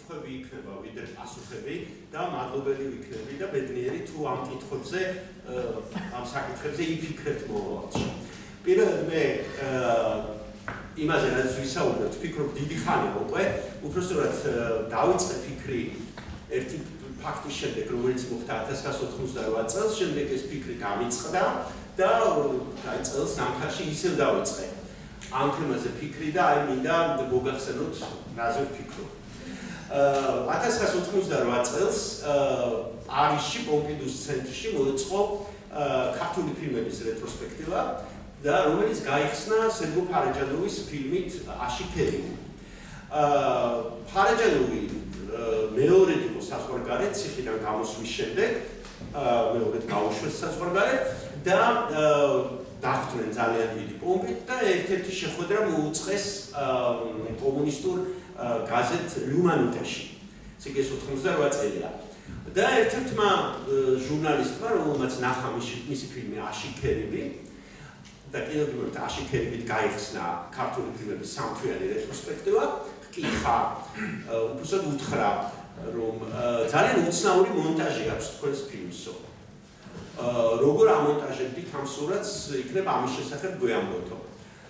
კითხვები იქნება ვიდრე პასუხები და მადლობელი ვიქნები და ბედნიერი თუ ამ კითხვებზე ამ საკითხებზე იფიქრებთ მომავალში. პირველად მე იმაზე რაც ვისაუბრებთ, ვფიქრობ დიდი ხანია უკვე, უпростоრად დავიწყე ფიქრი ერთი ფაქტის შემდეგ, რომელიც მოხდა 1998 წელს, შემდეგ ეს ფიქრი გამიწყდა და წელს სამხარში ისევ დავიწყე. ამ თემაზე ფიქრი და აი მინდა მოგახსენოთ რაზე ვფიქრობ. 1998 წელს პარიზში პომპიდუს ცენტრში მოეწყო ქართული ფილმების რეტროსპექტივა და რომელიც გაიხსნა სერგო ფარეჯანოვის ფილმით აშიქერი. ფარეჯანოვი მეორედ იყო საზღვარგარეთ ციხიდან გამოსვლის შემდეგ, მეორედ გაუშვეს საზღვარგარეთ და დახტნენ ძალიან დიდი პომპით და ერთ-ერთი შეხვედრა მოუწყეს კომუნისტურ გაზეთ ლუმანიტაში. ეს 88 წელია. და ერთ-ერთმა ჟურნალისტმა, რომელმაც ნახა მისი ფილმი აშიქერები და კიდევ აშიქერებით გაიხსნა ქართული ფილმების სამთვიანი რეტროსპექტივა, ჰკითხა, უბრალოდ უთხრა, რომ ძალიან უცნაური მონტაჟი აქვს თქვენს ფილმსო. როგორ ამონტაჟებდით ამ სურათს, იქნება ამის შესახებ გვეამბობთო.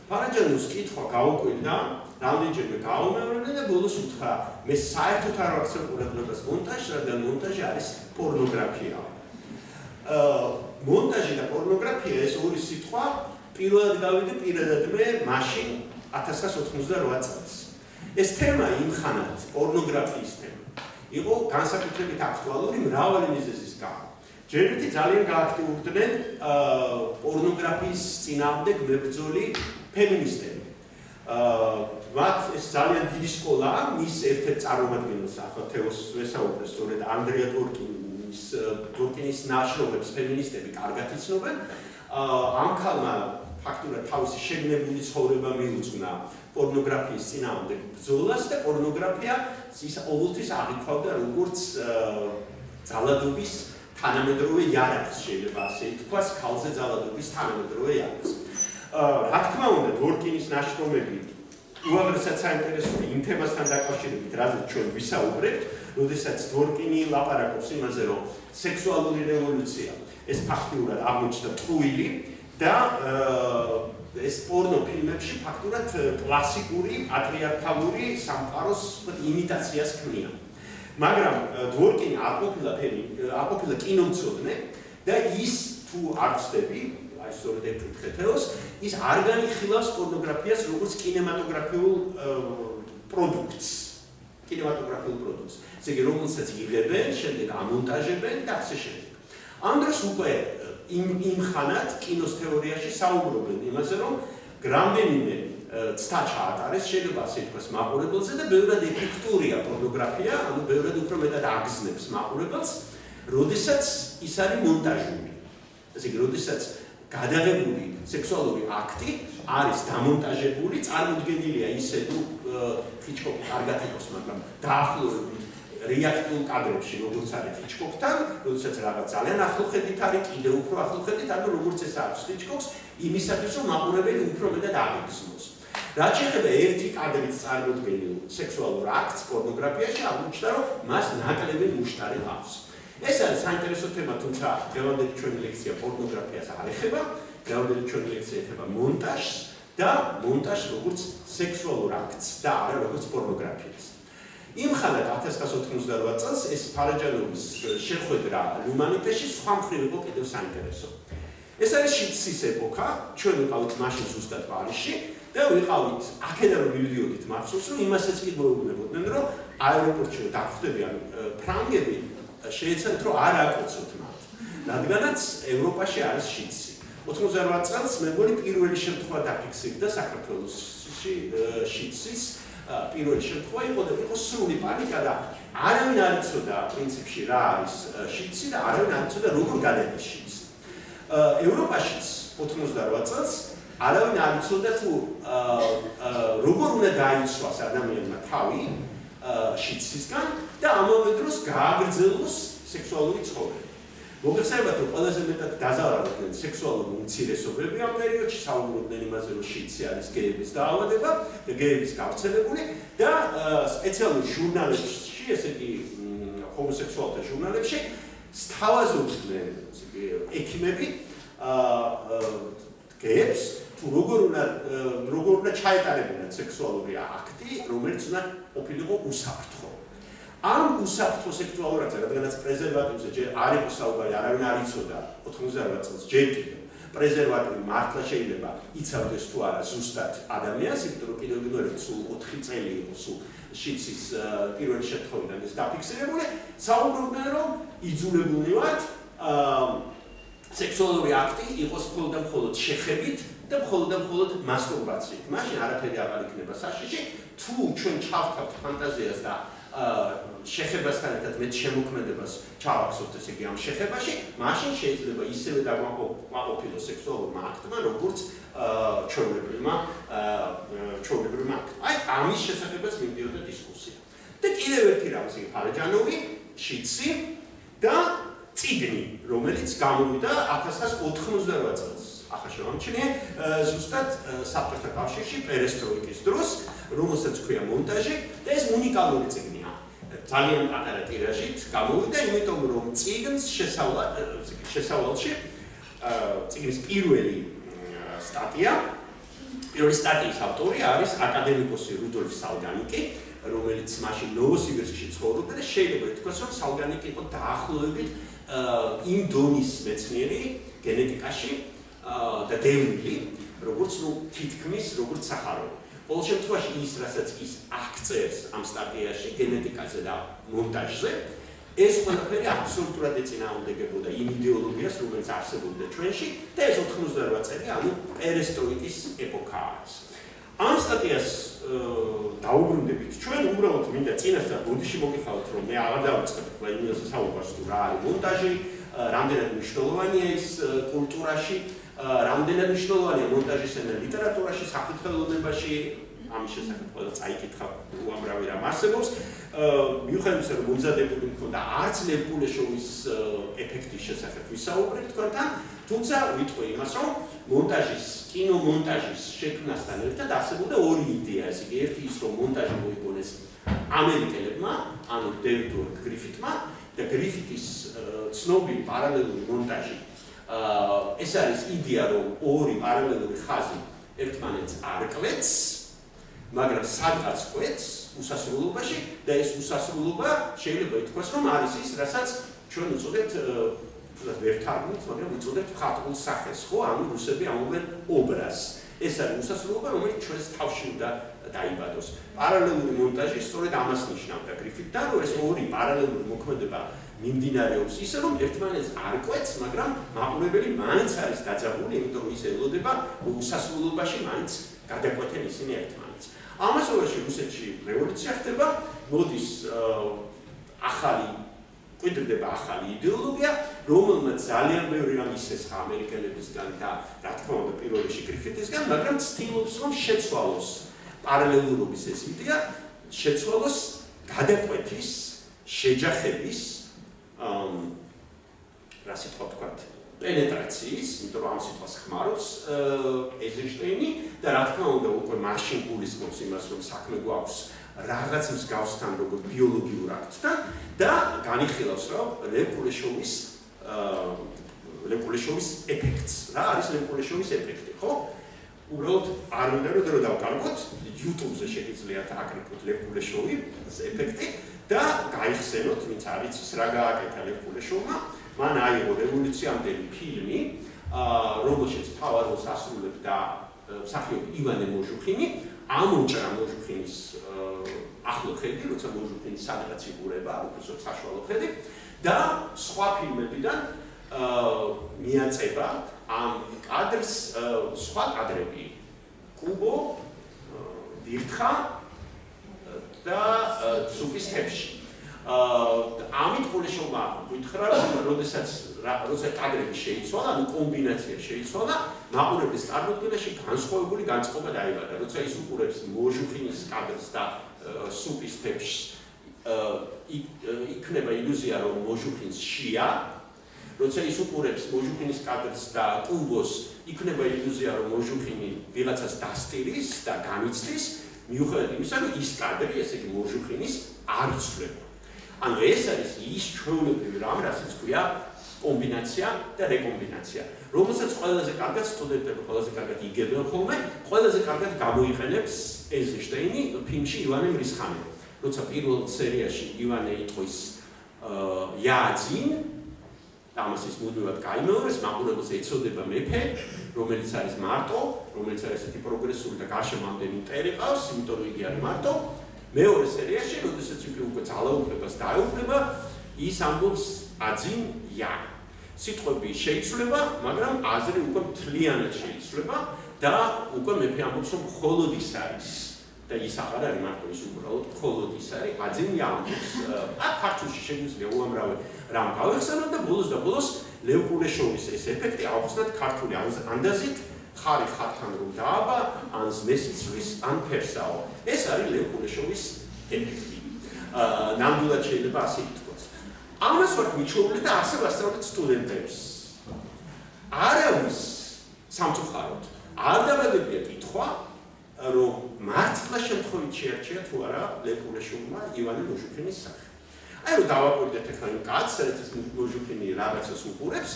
ფარეჯანოვის კითხვა გაუკვირდა, რამდენჯერმე გაუმეორებდა და ბოლოს უთხრა, მე საერთოდ არ ვაქცევ ყურადღებას მონტაჟს, რადგან მონტაჟი არის პორნოგრაფია. მონტაჟი და პორნოგრაფია ეს ორი სიტყვა პირველად გავიდე პირადად მე მაშინ 1998 წელს. ეს თემა იმხანად, პორნოგრაფიის თემა, იყო განსაკუთრებით აქტუალური მრავალი მიზეზის გამო. ჯერერთი ძალიან გააქტიურდნენ პორნოგრაფიის წინააღმდეგ მებრძოლი ფემინისტები. მათ ეს ძალიან დიდი სკოლაა, მის ერთ-ერთ წარმომადგენელს ახლა თეოს ვესაუბრე, სწორედ ანდრია დორკინის ნაშრომებს ფემინისტები კარგად იცნობენ. ამ ქალმა ფაქტურად თავისი შეგნებული ცხოვრება მიუძღვნა პორნოგრაფიის წინააღმდეგ ბრძოლას და პორნოგრაფია ის ყოველთვის აღიქვავდა როგორც ძალადობის თანამედროვე იარაღს, შეიძლება ასე ითქვას, ქალზე ძალადობის თანამედროვე იარაღს. რა თქმა უნდა, დორკინის ნაშრომები უაღრესად საინტერესოა იმ თემასთან დაკავშირებით, რაზეც ჩვენ ვისაუბრებთ, როდესაც დორკინი ლაპარაკობს იმაზე, რომ სექსუალური რევოლუცია ეს ფაქტურად აღმოჩნდა ტყუილი და ეს პორნო ფილმებში ფაქტურად კლასიკური პატრიარქალური სამყაროს იმიტაციას ქმნიან. მაგრამ დორკინი არ ყოფილა კინომცოდნე და ის თუ არ ვცდები, აი სწორედ ეგ ვკითხეთეოს, ის არ განიხილავს პორნოგრაფიას როგორც კინემატოგრაფიულ პროდუქტს. ესე იგი, რომელსაც იღებენ, შემდეგ ამონტაჟებენ და ასე შემდეგ. ამ დროს უკვე იმ ხანად კინოს თეორიაში საუბრობენ იმაზე, რომ რამდენიმე ცდა ჩაატარეს, შეიძლება ასე ითქვას, მაყურებელზე და ბევრად ეფექტურია პორნოგრაფია, ანუ ბევრად უფრო მეტად აგზნებს მაყურებელს, როდესაც ის არის მონტაჟური. ესე იგი, როდესაც გადაღებული სექსუალური აქტი არის დამონტაჟებული, წარმოდგენილია ისე, თუ ჰიჩკოკი კარგად იყოს, მაგრამ დაახლოებით რეაქტიულ კადრებში, როგორც არის ჰიჩკოკთან, როდესაც რაღაც ძალიან ახლო ხედით არის, კიდევ უფრო ახლო ხედით, ანუ როგორც ეს არის ჰიჩკოკს, იმისათვის, რომ მაყურებელი უფრო მეტად აღგზნოს. რაც შეეხება ერთი კადრით წარმოდგენილ სექსუალურ აქტს პორნოგრაფიაში, აღმოჩნდა, რომ მას ნაკლები მუშტარი აქვს. ეს არის საინტერესო თემა, თუმცა დღევანდელი ჩვენი ლექცია პორნოგრაფიას არ ეხება, დღევანდელი ჩვენი ლექცია ეხება მონტაჟს და მონტაჟს როგორც სექსუალურ აქტს და არა როგორც პორნოგრაფიას. იმ ხანად 1998 წელს ეს ფარეჯანოვის შეხვედრა ლუმანიტაში სხვა მხრივ იყო კიდევ საინტერესო. ეს არის შიდსის ეპოქა, ჩვენ ვიყავით მაშინ ზუსტად პარიზში და ვიყავით აქედან რომ მივიდიოდით მახსოვს, რომ იმასაც კი მოუგნებოდნენ, რომ აეროპორტში დაგვხვდებიან ფრანგები შეეცადეთ რომ არ აკოცოთ მათ, რადგანაც ევროპაში არის შიდსი. 98 წელს მე მგონი პირველი შემთხვევა დაფიქსირდა საქართველოში შიდსის პირველი შემთხვევა იყო და იყო სრული პანიკა და არავინ არ იცოდა პრინციპში რა არის შიდსი და არავინ არ იცოდა როგორ გადადის შიდსი. ევროპაშიც 98 წელს არავინ არ იცოდა თუ როგორ უნდა დაიცვას ადამიანმა თავი შიდსისგან და ამავე დროს გააგრძელოს სექსუალური ცხოვრება. მოგეხსენებათ, რომ ყველაზე მეტად დაზარალდნენ სექსუალური უმცირესობები ამ პერიოდში, საუბრობდნენ იმაზე, რომ შიდსი არის გეების დაავადება და გეების გავრცელებული და სპეციალურ ჟურნალებში ესე იგი ჰომოსექსუალთა ჟურნალებში სთავაზობდნენ ექიმები გეებს თუ როგორ უნდა ჩაეტარებინათ სექსუალური აქტი, რომელიც უნდა ყოფილიყო უსაფრთხო. ამ უსაფრთხო სექსუალურ აქტზე, რადგანაც პრეზერვატივზე ჯერ არ იყო საუბარი, არავინ არ იცოდა 98 წელს ჯერ კიდევ პრეზერვატივი მართლა შეიძლება იცავდეს თუ არა ზუსტად ადამიანს, იმიტომ რომ კიდევ სულ 4 წელი იყო სულ შიცის პირველი შემთხვევიდან ეს დაფიქსირებული, საუბრობდნენ რომ იძულებულნი ვართ სექსუალური აქტი იყოს მხოლოდ და მხოლოდ შეხებით და მხოლოდ მასტურბაციით. მაშინ არაფერი აღარ იქნება საშიში, თუ ჩვენ ჩავთავთ ფანტაზიას და შეხებასთან ერთად მეტ შემოქმედებას ჩავახსოვთ ესე იგი ამ შეხებაში, მაშინ შეიძლება ისევე დაგვაყოფილოს სექსუალურმა აქტმა, როგორც ჩვეულებრივმა აქტმა. აი, ამის შესახებაც მიდიოდა დისკუსია. და კიდევ ერთი რამის, იგი ფარაჯანოვი, შიცი და წიგნი, რომელიც გამოვიდა 1998 წელს. ახლა შევამჩნიე ზუსტად საბჭოთა კავშირში პერესტროიკის დროს, რომელსაც ქვია მონტაჟი და ეს უნიკალური წიგნია. ძალიან პატარა ტირაჟით გამოვიდა, იმიტომ რომ წიგნს შესავალში წიგნის პირველი სტატიის ავტორი არის აკადემიკოსი რუდოლფ სალგანიკი, რომელიც მაშინ ნოვოსიბირსკში ცხოვრობდა და შეიძლება ითქვას, რომ სალგანიკი იყო დაახლოებით იმ დონის მეცნიერი გენეტიკაში და დევნილი, როგორც თითქმის როგორც სახაროვი. ყოველ შემთხვევაში ის, რასაც ის აღწერს ამ სტატიაში გენეტიკაზე და მონტაჟზე, ეს ყველაფერი აბსოლუტურად ეწინააღმდეგებოდა იმ იდეოლოგიას, რომელიც არსებობდა ჩვენში და ეს 98 წელი, ანუ პერესტროიკის ეპოქა არის. ამ სტატიას დაუბრუნდებით ჩვენ, უბრალოდ მინდა წინასწარ ბოდიში მოგიხალოთ, რომ მე აღარ დავიწყებ იმას საუბარს თუ რა არის მონტაჟი, რამდენად მნიშვნელოვანია ის კულტურაში, რამდენად მნიშვნელოვანია მონტაჟის ენა ლიტერატურაში, სახელმწიფოებაში, ამის შესახებ ყველა წაიკითხა უამრავი რამ არსებობს. მიუხედავად იმისა, რომ მომზადებული მქონდა არც ლევ კულეშოვის ეფექტის შესახებ ვისაუბრეთ თქვენთან, თუმცა ვიტყვი იმას, რომ კინომონტაჟის შექმნასთან ერთად არსებობდა ორი იდეა. ეს იგი ერთი ის, რომ მონტაჟი მოიგონეს ამერიკელებმა, ანუ დევიდ გრიფითმა და გრიფითის ცნობილი პარალელური მონტაჟი. ეს არის იდეა, რომ ორი პარალელური ხაზი ერთმანეთს არ კვეთს, მაგრამ სადღაც კვეთს უსასრულობაში და ეს უსასრულობა შეიძლება ითქვას, რომ არის ის, რასაც ჩვენ უწოდებთ ვერ თარგმნით, მაგრამ უწოდებთ მხატვრულ სახეს, ხო? ანუ რუსები ამბობენ ობრაზს. ეს არის უსასრულობა, რომელიც ჩვენს თავში უნდა დაიბადოს. პარალელური მონტაჟი სწორედ ამას ნიშნავდა გრიფითთან, რომ ეს ორი პარალელური მოქმედება მიმდინარეობს ისე, რომ ერთმანეთს არ კვეთს, მაგრამ მაყურებელი მაინც არის დაძაბული, იმიტომ რომ ის ელოდება უსასრულობაში მაინც გადაკვეთენ ისინი ერთმანეთს. ამასობაში რუსეთში რევოლუცია ხდება, მოდის კვიდრდება ახალი იდეოლოგია, რომელმაც ძალიან ბევრი რამ ისესხა ამერიკელებისგან და რა თქმა უნდა პირველ რიგში გრიფითისგან, მაგრამ ცდილობს რომ შეცვალოს პარალელურობის ეს იდეა, შეცვალოს გადაკვეთის, შეჯახების რა სიტყვა ვთქვათ, პენეტრაციის, იმიტომ რომ ამ სიტყვას ხმარობს ეიზენშტეინი და რა თქმა უნდა უკვე მაშინ გულისხმობს იმას, რომ საქმე გვაქვს რაღაც მსგავსთან, როგორც ბიოლოგიურ აქტთან და განიხილავს, რომ ლევ კულეშოვის ეფექტს. რა არის ლევ კულეშოვის ეფექტი, ხო? უბრალოდ არ უნდა რომ დავკარგოთ, YouTube-ზე შეგიძლიათ აკრიფოთ ლევ კულეშოვის ეფექტი და გაიხსენოთ, ვინც არ იცის რა გააკეთა ლევ კულეშოვმა. მან აიღო რევოლუციამდელი ფილმი, რომელშიც მთავარ როლს ასრულებდა მსახიობი ივანე მოჟუხინი, ამოჭრა მოჟუხინის ახლო ხედი, როცა მოჟუხინი სადღაც იბურება, უბრალოდ საშუალო ხედი და სხვა ფილმებიდან მიაწება ამ კადრს სხვა კადრები. კუბო, დირთხა და სუფის თებში. ამით კულეშოვმა გითხრა, რომ როდესაც კადრები შეიცვალა, ანუ კომბინაცია შეიცვალა, მაყურებლის წარმოდგენაში განსხვავებული განწყობა დაიბადა. როცა ის უყურებს მოჟუხინის კადრს და სუფის თებში, იქნება ილუზია, რომ მოჟუხინს შია. როცა ის უყურებს მოჟუხინის კადრს და კუბოს, იქნება ილუზია, რომ მოჟუხინი ვიღაცას დასტირის და განიცდის, მიუხედავად იმისა, რომ ის კადრი, ესე იგი მოჟუხინის არ იცვლება. ანუ ეს არის ის ჩვეულებრივი რამ, რასაც ქვია კომბინაცია და რეკომბინაცია. რომელსაც ყველაზე კარგად სტუდენტები ყველაზე კარგად იგებენ ხოლმე, ყველაზე კარგად გამოიყენებს ეიზენშტეინი ფილმში ივანე მრისხანე. როცა პირველ სერიაში ივანე იტყვის იაძინ, ამას ის მუდმივად გაიმეორებს, მაყურებელს ეცოდება მეფე, რომელიც არის მარტო, რომელიც არის ესეთი პროგრესული და გარშემამდელი მტერი ყავს, იმიტომ რომ იგი არის მარტო. მეორე სერიაში, როდესაც იგი უკვე ძალაუფლებას დაეუფლება, ის ამბობს აძინ ია. სიტყვები შეიცვლება, მაგრამ აზრი უკვე მთლიანად შეიცვლება და უკვე მეფე ამბობს, რომ მხოლოდ ის არის. და ის აღარ არის მარტო ის უბრალოდ მხოლოდ ის არის, აძინ ია ამბობს. აქ ქართულში შეგვიძლია უამრავი რამ გავეხსენოთ და ბოლოს ლევ კულეშოვის ეს ეფექტი ავხსნათ ქართული ანდაზით, ხარი ხართან რომ დააბა, ან ზმესიცვის, ან ფერსაო. ეს არის ლევ კულეშოვის ეფექტი. ნამდვილად შეიძლება ასე ითქვას. ამას ვართ მიჩვეული და ასე ვასწავლეთ სტუდენტებს. არავის სამწუხაროდ არ დამაგებია კითხვა, რომ მართლა შემთხვევით შეარჩია თუ არა ლევ კულეშოვმა ივანე მოჟუქინის სახე. აი რომ დავაკვირდეთ ახლა იმ კაცს, სადაც მოჟუქინი რაღაცას უყურებს,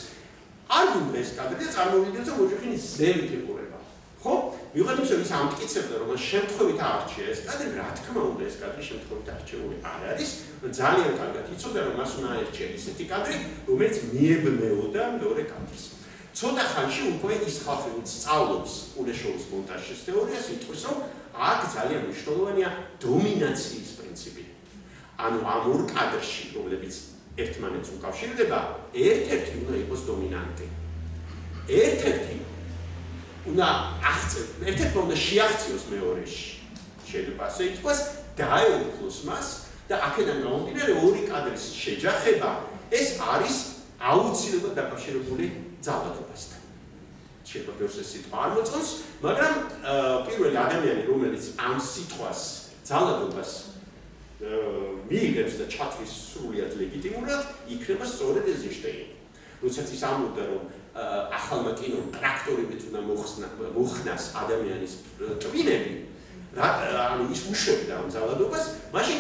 არ გუნდა ეს კადრი და წარმოვიდგინეთ, რომ მოჟუქინი ზევით ეყურება. ხო? მივხვდით, რომ ის ამტკიცებდა, რომ შემთხვევით აარჩია ეს კადრი, რა თქმა უნდა, ეს კადრი შემთხვევით არჩეული არ არის. ძალიან კარგად იცოდა, რომ მას უნდა აერჩია ისეთი კადრი, რომელიც მიებნეოდა მეორე კადრს. ცოტა ხანში უკვე ის ხალხი, ვინც სწავლობს კულეშოვის მონტაჟის თეორიას, იტყვის, რომ აქ ძალიან მნიშვნელოვანია დომინაციის პრინციპი. ანუ ამ ორ კადრში, რომლებიც ერთმანეთს უკავშირდება, ერთ-ერთი უნდა იყოს დომინანტი. ერთ-ერთი უნდა შეაღწიოს მეორეში. შეიძლება ასე ითქვას, დაეუფლოს მას და აქედან გამომდინარე ორი კადრის შეჯახება, ეს არის აუცილებლად დაკავშირებული ძალადობასთან. შეიძლება ბევრს ეს სიტყვა არ მოწონს, მაგრამ პირველი ადამიანი, რომელიც ამ სიტყვას ძალადობას მიიღებს და ჩათვლის სრულიად ლეგიტიმურად, იქნება სწორედ ეიზენშტეინი. როდესაც ის ამბობდა, რომ ახალმა კინომ ტრაქტორებით უნდა მოხსნას ადამიანის ტვინები, ანუ ის უშვებდა ამ ძალადობას, მაშინ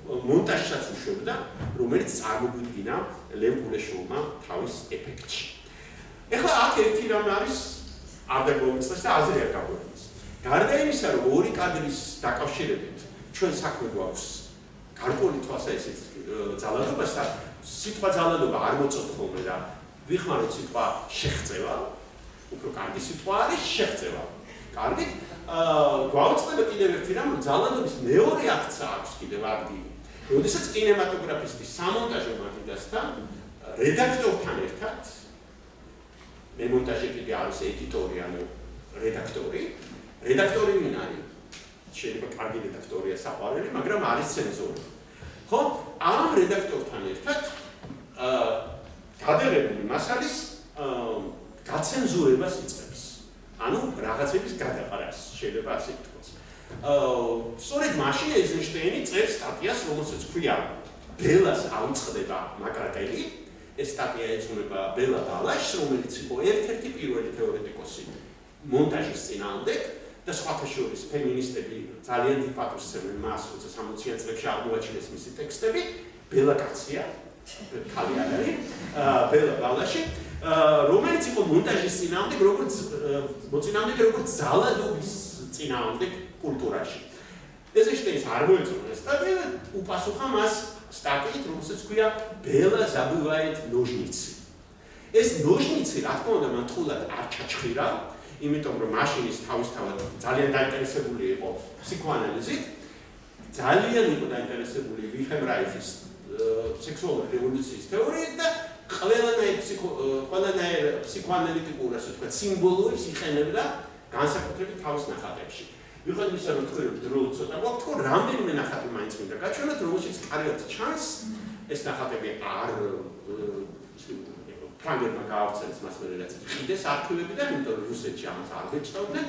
მონტაჟსაც უშვებდა, რომელიც წარმოგვიდგინა ლევ კულეშოვმა თავის ეფექტში. ეხლა აქ ერთი რამ არის არ დაგვეწყდეს და აზრი არ გაგვეცეს. გარდა იმისა, რომ ორი კადრის დაკავშირებით ჩვენ საქმე გვაქვს გარკვეული თვალსაზრისით ძალადობასთან, სიტყვა ძალადობა არ მოწონთ ხოლმე და ვიხმაროთ სიტყვა შეღწევა, უფრო კარგი სიტყვა არის შეღწევა. კარგით? გვაუწყდება კიდევ ერთი რამ, რომ ძალადობის მეორე აქცია აქვს კიდევ ადგილი. როდესაც კინემატოგრაფისტი სამონტაჟო მაგიდასთან რედაქტორთან ერთად მე მონტაჟი კიდე არის ედიტორი, ანუ რედაქტორი. რედაქტორი ვინ არის? შეიძლება კარგი რედაქტორია საყვარელი, მაგრამ არის ცენზორი. ხო? ამ რედაქტორთან ერთად გადაღებული მასალის გაცენზურებას იწყებს. ანუ რაღაცების გადაყარას, შეიძლება ასე ითქვას. სწორედ მაშინ ეიზენშტეინი წერს სტატიას, რომელსაც ქვია ბელას აუწყდება მაკრატელი. ეს სტატია ეძღვნება ბელა ბალაშს, რომელიც იყო ერთ-ერთი პირველი თეორეტიკოსი მონტაჟის წინააღმდეგ და სხვათა შორის ფემინისტები ძალიან დიდ პატივს სცემენ მას, როცა 60-იან წლებში აღმოაჩინეს მისი ტექსტები. ბელა კაცია, ხალი არ არის, ბელა ბალაში, რომელიც იყო მონტაჟის წინააღმდეგ, როგორც ძალადობის წინააღმდეგ კულტურაში. ეიზენშტეინს არ მოეწონა ეს სტატია და უპასუხა მას სტატიით, რომელსაც ქვია ბელა забывает ножницы. ეს ნოჟნიცი, რა თქმა უნდა, მან თხულად არ ჩაჩხირა, იმიტომ რომ მაშინ ის თავისთავად ძალიან დაინტერესებული იყო ფსიქოანალიზით, ძალიან იყო დაინტერესებული ვილჰელმ რაიხის სექსუალური რევოლუციის თეორიით და ყველანაირ ფსიქოანალიტიკურ, ასე ვთქვათ, სიმბოლოებს იყენებდა განსაკუთრებით თავის ნახატებში. ვიღოთ ისე რომ თქვენ დრო ცოტა გვაქვს, თქო რამდენიმე ნახატი მაინც მინდა გაჩვენოთ, რომელშიც კარგად ჩანს ეს ნახატები არ ფრანგებმა გაავრცელეს მას მე რაც კიდეს არქივებიდან, იმიტომ რომ რუსეთში ამას არ გეჭდავდნენ,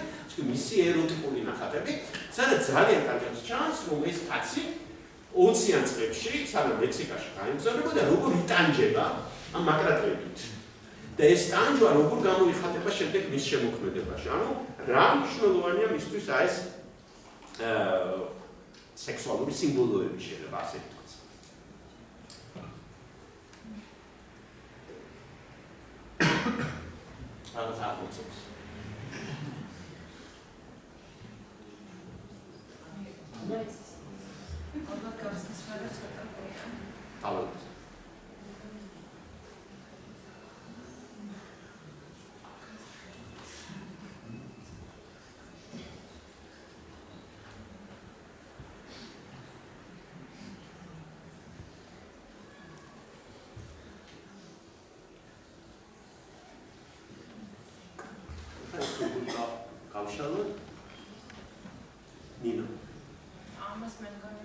მისი ეროტიკული ნახატები, სადაც ძალიან კარგად ჩანს, რომ ეს კაცი 20-იან წლებში, სანამ მექსიკაში გაემგზავრებოდა, როგორ იტანჯება ამ მაკრატელებით. და ეს ტანჯვა როგორ გამოიხატება შემდეგ მის შემოქმედებაში. ანუ რა მნიშვნელოვანია მისთვის ეს სექსუალური სიმბოლოები შეიძლება ასე ვთქვათ. რაღაც აღმოჩენს. ალბათ გასცეს მაგრამ ცოტა ყოია. ალბათ. გავშალოთ. ნინო. ამას მე მგონი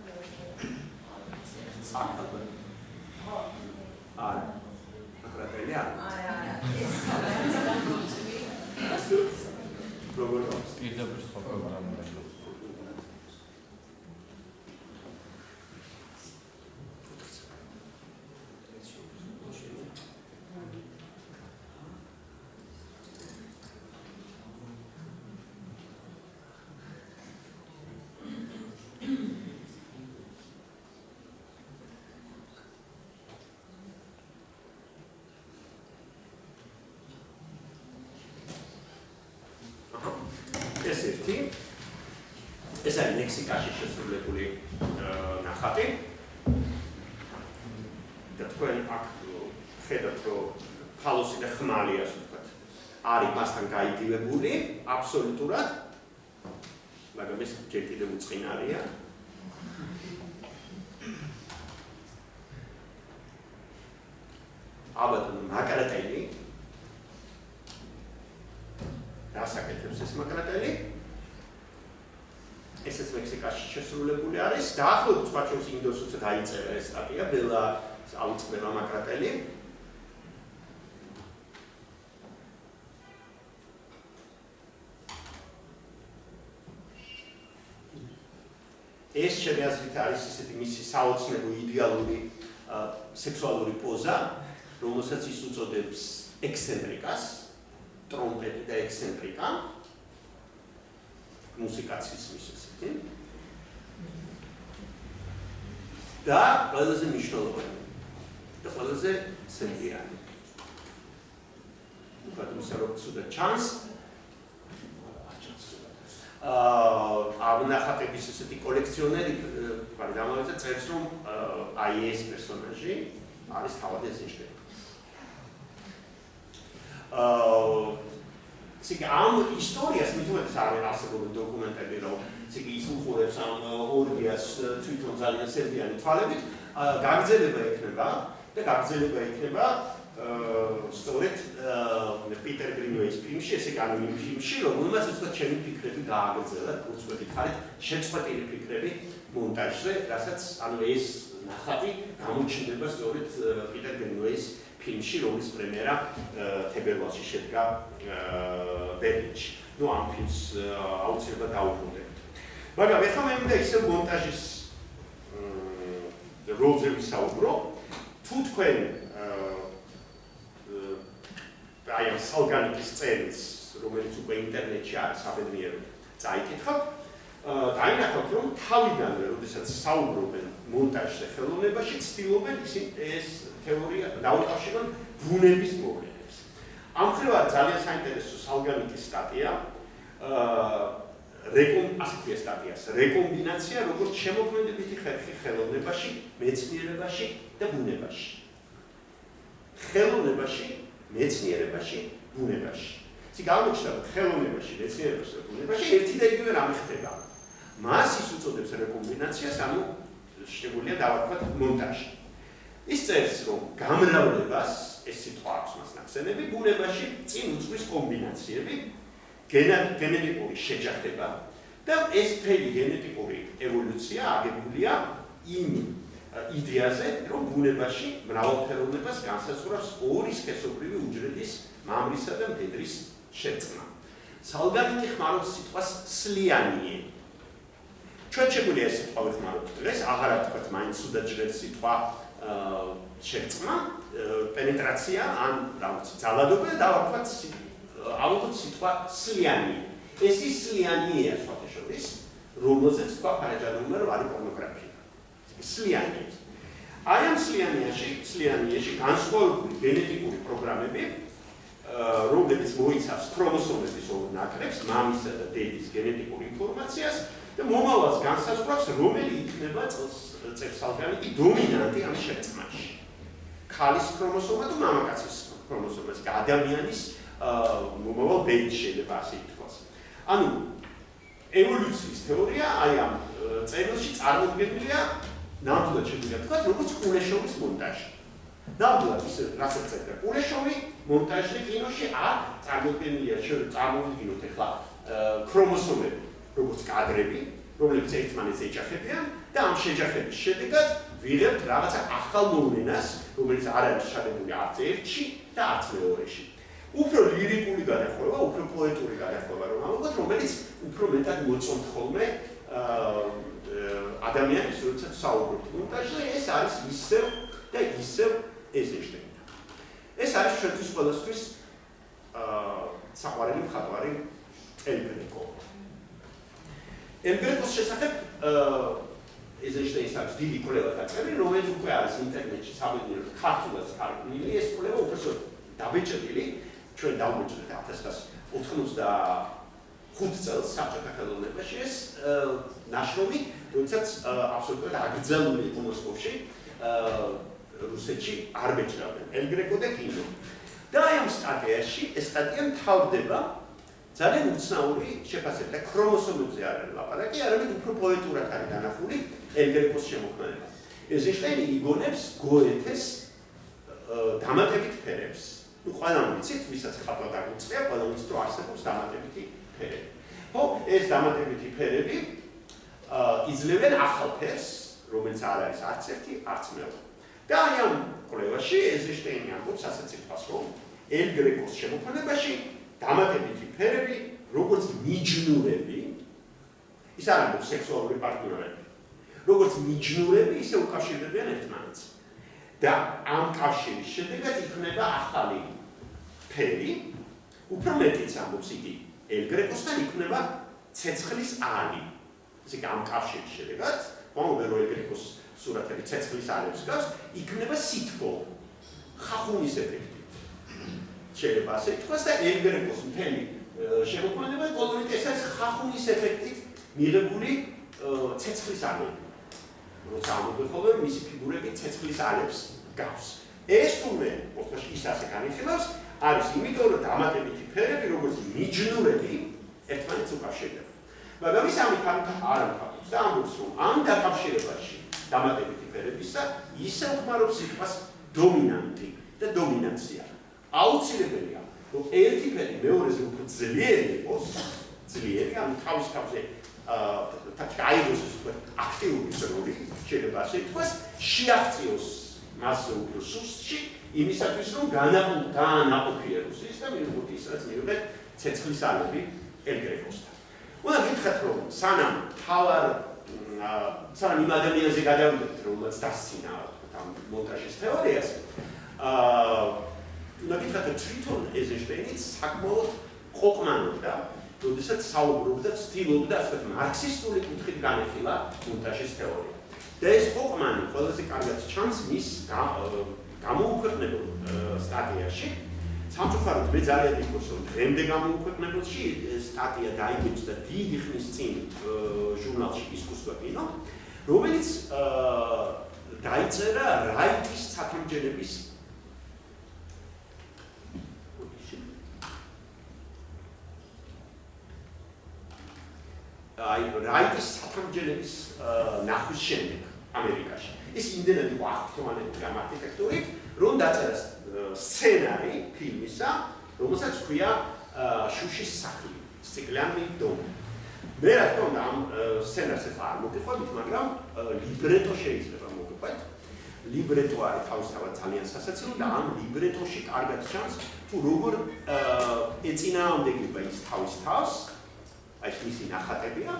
არა. აკრატელი არა. როგორ გავს? პირდაპირ სხვა პროგრამაა. ეს ერთი ეს არის მექსიკაში შესრულებული ნახატი და თქვენ აქ ხედავთ რომ ფალოსი და ხმალი ასე ვთქვათ არის მასთან გაიგივებული აბსოლუტურად მაგრამ ეს ჯერ კიდევ უწყინარია ალბათ მაკრატელი დასაკეთებს ეს მაკრატელი ესეც მექსიკაში შესრულებული არის დაახლოებით სხვა შორის ინდოსაც დაიწერა ეს სტატია ბელა აუწყდება მაკრატელი ეს შეგვიძლია არის ისეთი მისი საოცნებო იდეალური სექსუალური პოზა რომელსაც ის უწოდებს ექსცენტრიკას ტრომპეტი და ექსცენტრიკა მუსიკაციის ესეთი და ყველაზე მნიშვნელოვანი და ყველაზე სერიალი უკადმისა რომ ცუდა ჩანს ნახატების ესეთი კოლექციონერი გამოვიდა წერს რომ აი ეს პერსონაჟი არის თავად ეს ნიშნები ციგ ამ ისტორიას მithumetes არის არსებული დოკუმენტები რომ ციგ ის უყურებს ამ ორგიას თვითონ ძალიან სერბიანი თვალებით გაგრძელება ექნება და გაგრძელება იქნება სწორედ პიტერ გრინვეის ფილმში ესე განვი ფილმში რომელმაც უცბად ჩემი ფიქრები გააგრძელა უცბად ხარით შეწყვეტილი ფიქრები მონტაჟზე რასაც ანუ ეს ნახატი გამოჩნდება სწორედ პიტერ გრინვეის ფილმში რომლის პრემიერა თებერვალში შედგა ბერლინში. ნუ ამ ფილმს აუცილებლად დაუბრუნდებთ. მაგრამ ეხლა მე მინდა ისევ მონტაჟის როლზე ვისაუბრო. თუ თქვენ აი ამ სალგანიკის წერილს, რომელიც უკვე ინტერნეტში არის საბედნიეროდ წაიკითხავთ, დაინახავთ რომ თავიდანვე, როდესაც საუბრობენ მონტაჟზე ხელოვნებაში, ცდილობენ ისინი ეს თეორია დაუკავშირონ ბუნების მოვლენებს. ამ მხრივ არის ძალიან საინტერესო სალგანიკის სტატია, ასეთი სტატიას, რეკომბინაცია როგორც შემოქმედებითი ხერხი ხელოვნებაში, მეცნიერებაში და ბუნებაში. ხელოვნებაში, მეცნიერებაში, ბუნებაში. ისე გამოჩნდა რომ ხელოვნებაში, მეცნიერებაში და ბუნებაში ერთი და იგივე რამე ხდება. მას ის უწოდებს რეკომბინაციას, ანუ შეგვიძლია დავარქვათ მონტაჟი. ის წერს რომ გამრავლებას ეს სიტყვა აქვს მას ნახსენები ბუნებაში წინ უძღვის კომბინაციები გენეტიკური შეჯახება და ეს მთელი გენეტიკური ევოლუცია აგებულია იმ იდეაზე რომ ბუნებაში მრავალფეროვნებას განსაზღვრავს ორი სქესობრივი უჯრედის მამრისა და მდედრის შერწყმა სალგანიკი ხმარობს სიტყვას სლიანი ჩვენ შეგვიძლია ეს სიტყვა ვეხმაროთ დღეს აღარ ვთქვათ მაინც უდად ჟღერს სიტყვა შერწყმა, პენეტრაცია, ან რაღაც ძალადობა და დავარქვათ ალბათ სიტყვა სლიანი. ეს ის სლიანია სხვათა შორის, რომელზეც თქვა ფარაჯანოვმა რომ არის პორნოგრაფია. სლიანი. აი ამ სლიანიაში განსხვავებული გენეტიკური პროგრამები რომელიც მოიცავს ქრომოსომების ორ ნაკრებს, მამისა და დედის გენეტიკურ ინფორმაციას და მომავალს განსაზღვრავს, რომელი იქნება წევრსალგანითი დომინანტი ამ შერწყმაში. ქალის ქრომოსომა თუ მამაკაცის ქრომოსომა, ეს ადამიანის მომავალ ბედი შეიძლება ასე ითქვას. ანუ ევოლუციის თეორია აი ამ წერილში წარმოდგენილია ნამდვილად შეგვიძლია ვთქვათ, როგორც კულეშოვის მონტაჟი. ნამდვილად ის რასაც წერდა კულეშოვი მონტაჟი კინოში აქ წარმოდგენილია წარმოვიდგინოთ ახლა ქრომოსომები, როგორც კადრები, რომლებიც ერთმანეთს ეჯახებიან და ამ შეჯახების შედეგად ვიღებთ რაღაცა ახალ მოვლენას, რომელიც არ არის ჩადებული არც ერთში და არც მეორეში. უფრო ლირიკული გადახვევა, უფრო პოეტური გადახვევა რომ ამბობთ, რომელიც უფრო მეტად მოწონთ ხოლმე ადამიანებს, როდესაც საუბრობთ მონტაჟზე, ეს არის ისევ და ისევ Eisenstein. ეს არის ჩვენთვის ყველასთვის საყვარელი მხატვარი El Greco. El Greco-ს შესახებ Eisenstein-ის აქვს დიდი კვლევა დაწერილი, რომელიც უკვე არის ინტერნეტში საბედნიეროდ ქართულად თარგმნილი, ეს კვლევა უბრალოდ დაბეჭდილი, ჩვენ დავუჯდეთ 1985 წელს საბჭოთა ხელოვნებაში ეს ნაშრომი, როდესაც აბსოლუტურად აკრძალული იყო მოსკოვში, რუსეთში არ ბეჭდავდნენ El Greco და კინო. და აი ამ სტატიაში ეს სტატია მთავრდება ძალიან უცნაური შეფასებით და ქრომოსომებზე არ არის ლაპარაკი, არამედ უფრო პოეტურად არის დანახული El Greco-ს შემოქმედება. Eisenstein იგონებს გოეთეს დამატებით ფერებს. ნუ ყველამ ვიცით, ვისაც ხატვა დაგვიწყია, ყველამ ვიცით, რომ არსებობს დამატებითი ფერები. ხო, ეს დამატებითი ფერები იძლევენ ახალ ფერს, რომელიც არ არის არც ერთი, არც მეორე. და აი ამ კვლევაში Eisenstein-ი ამბობს ასე ციფრას, რომ El Greco-ს შემოქმედებაში დამატებითი ფერები, როგორც მიჯნურები, ის არ ამბობს სექსუალური პარტნიორები, როგორც მიჯნურები, ისე უკავშირდებიან ერთმანეთს. და ამ კავშირის შედეგად იქნება ახალი ფერი, უფრო მეტიც ამბობს იგი El Greco-სთან იქნება ცეცხლის ალი. ესე იგი ამ კავშირის შედეგად, მომდევნო El Greco-ს სურათები ცეცხლის ალებს გავს, იქნება სითბო, ხახუნის ეფექტი. შეიძლება ასე ითქვას და El Greco-ს მთელი შემოქმედება კოლორიტი ეს არის ხახუნის ეფექტით მიღებული ცეცხლის ალები. როცა ამბობენ ხოლმე, მისი ფიგურები ცეცხლის ალებს გავს. ეს თუმე, ოღონდ ის ასე განიხილავს, არის იმიტომ, რომ დამატებითი ფერები, როგორც მიჯნურები, ერთმანეთს უკავშირდება. მაგრამ ის ამით არ ამბობს და ამბობს, რომ ამ დაკავშირებაში დამატებითი ფერებისა ისე ხმარობს სიტყვას დომინანტი და დომინანცია. აუცილებელია, რომ ერთი ფერი მეორეზე უფრო ძლიერი იყოს, ძლიერი, ანუ თავის თავზე გაიგოს აქტიური როლი, შეიძლება ასე ითქვას, შეაღწიოს მასზე უფრო სუსტში, იმისათვის, რომ გაანაყოფიეროს ის და მივიღოთ ის, რაც მივიღეთ ცეცხლის ალები El Greco-სთან. უნდა გითხრათ, რომ სანამ იმ ადამიანზე გადავიდეთ, რომელსაც დასცინა ამ მონტაჟის თეორიას, უნდა გითხრათ, რომ თვითონ Eisenstein-იც საკმაოდ ყოყმანობდა, როდესაც საუბრობდა, ცდილობდა ასეთ მარქსისტული კუთხით განეხილა მონტაჟის თეორია. და ეს ყოყმანი ყველაზე კარგად ჩანს მის გამოუქვეყნებელ სტატიაში. სამწუხაროდ მე ძალიან ვიქნოს, რომ დღემდე გამოუქვეყნებელში სტატია დაიგებს და დიდი ხნის წინ ჟურნალში Искусство кино, რომელიც დაიწერა რაიტის ცათამბჯენების რაიტის ცათამბჯენების ნახვის შემდეგ ამერიკაში. ეს იმდენად იყო აღფრთოვანებული ამ არქიტექტურით, რომ დაწერა სცენარი ფილმისა, რომელსაც ჰქვია შუშის სახლი, სტეკლიანი დომი. მე რა თქმა უნდა ამ სცენარს არ მოგიყვებით, მაგრამ ლიბრეტო შეიძლება მოგიყვეთ. ლიბრეტო არის თავისთავად ძალიან სასაცილო და ამ ლიბრეტოში კარგად ჩანს, თუ როგორ ეწინააღმდეგება ის თავის თავს, აი მისი ნახატებია,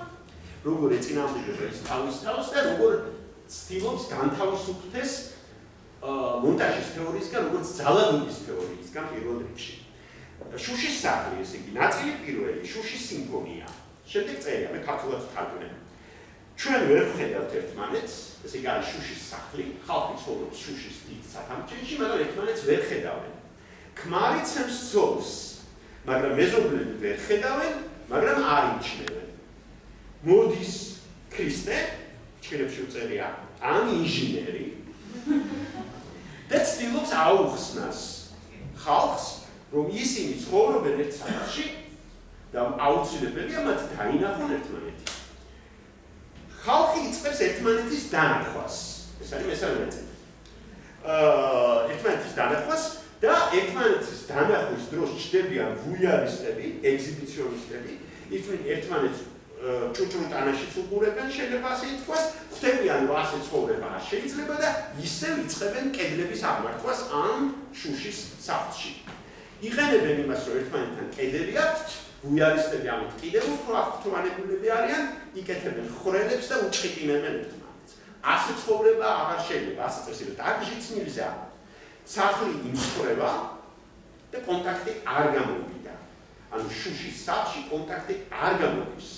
როგორ ეწინააღმდეგება ის თავის თავს და როგორ ცდილობს განთავისუფლდეს მონტაჟის თეორიისგან, როგორც ძალადობის თეორიისგან პირველ რიგში. შუშის სახლი, ესე იგი, ნაწილი პირველი, შუშის სიმფონია. შემდეგ წერია, მე ქართულად ვთარგმნებ. ჩვენ ვერ ვხედავთ ერთმანეთს, ესე იგი, არის შუშის სახლი, ხალხი ცხოვრობს შუშის დიდ ცათამბჯენში, მაგრამ ერთმანეთს ვერ ხედავენ. ქმარი ცემს ძოლს, მაგრამ მეზობლები ვერ ხედავენ, მაგრამ არ იმჩნევენ. მოდის ქრისტე, ჩხერებში უწერია, ან ინჟინერი და ცდილობს აუხსნას ხალხს, რომ ისინი ცხოვრობენ ერთ საათში და აუცილებელია მათ დაინახონ ერთმანეთი. ხალხი იწყებს ერთმანეთის დანახვას. ეს არის მესამე ნაწილი. ერთმანეთის დანახვას და ერთმანეთის დანახვის დროს ჩნდებიან ვუიარისტები, ეგზიბიციონისტები, ერთმანეთს ჭუჭრუტანაშიც უყურებენ, შეიძლება ასე ითქვას, ხვდებიან, რომ ასე ცხოვრება არ შეიძლება და ისევ იწყებენ კედლების აღმართვას ამ შუშის სახლში. იყენებენ იმას, რომ ერთმანეთთან კედელი აქვთ, ვუიარისტები ამით კიდევ უფრო აღფრთოვანებულები არიან, იკეთებენ ხვრელებს და უჭყიტინებენ ერთმანეთს. ასე ცხოვრება აღარ შეიძლება, ასე წესით დაგჟიცნილზე სახლი იმსხვრება და კონტაქტი არ გამოვიდა. ანუ შუშის სახლში კონტაქტი არ გამოდის.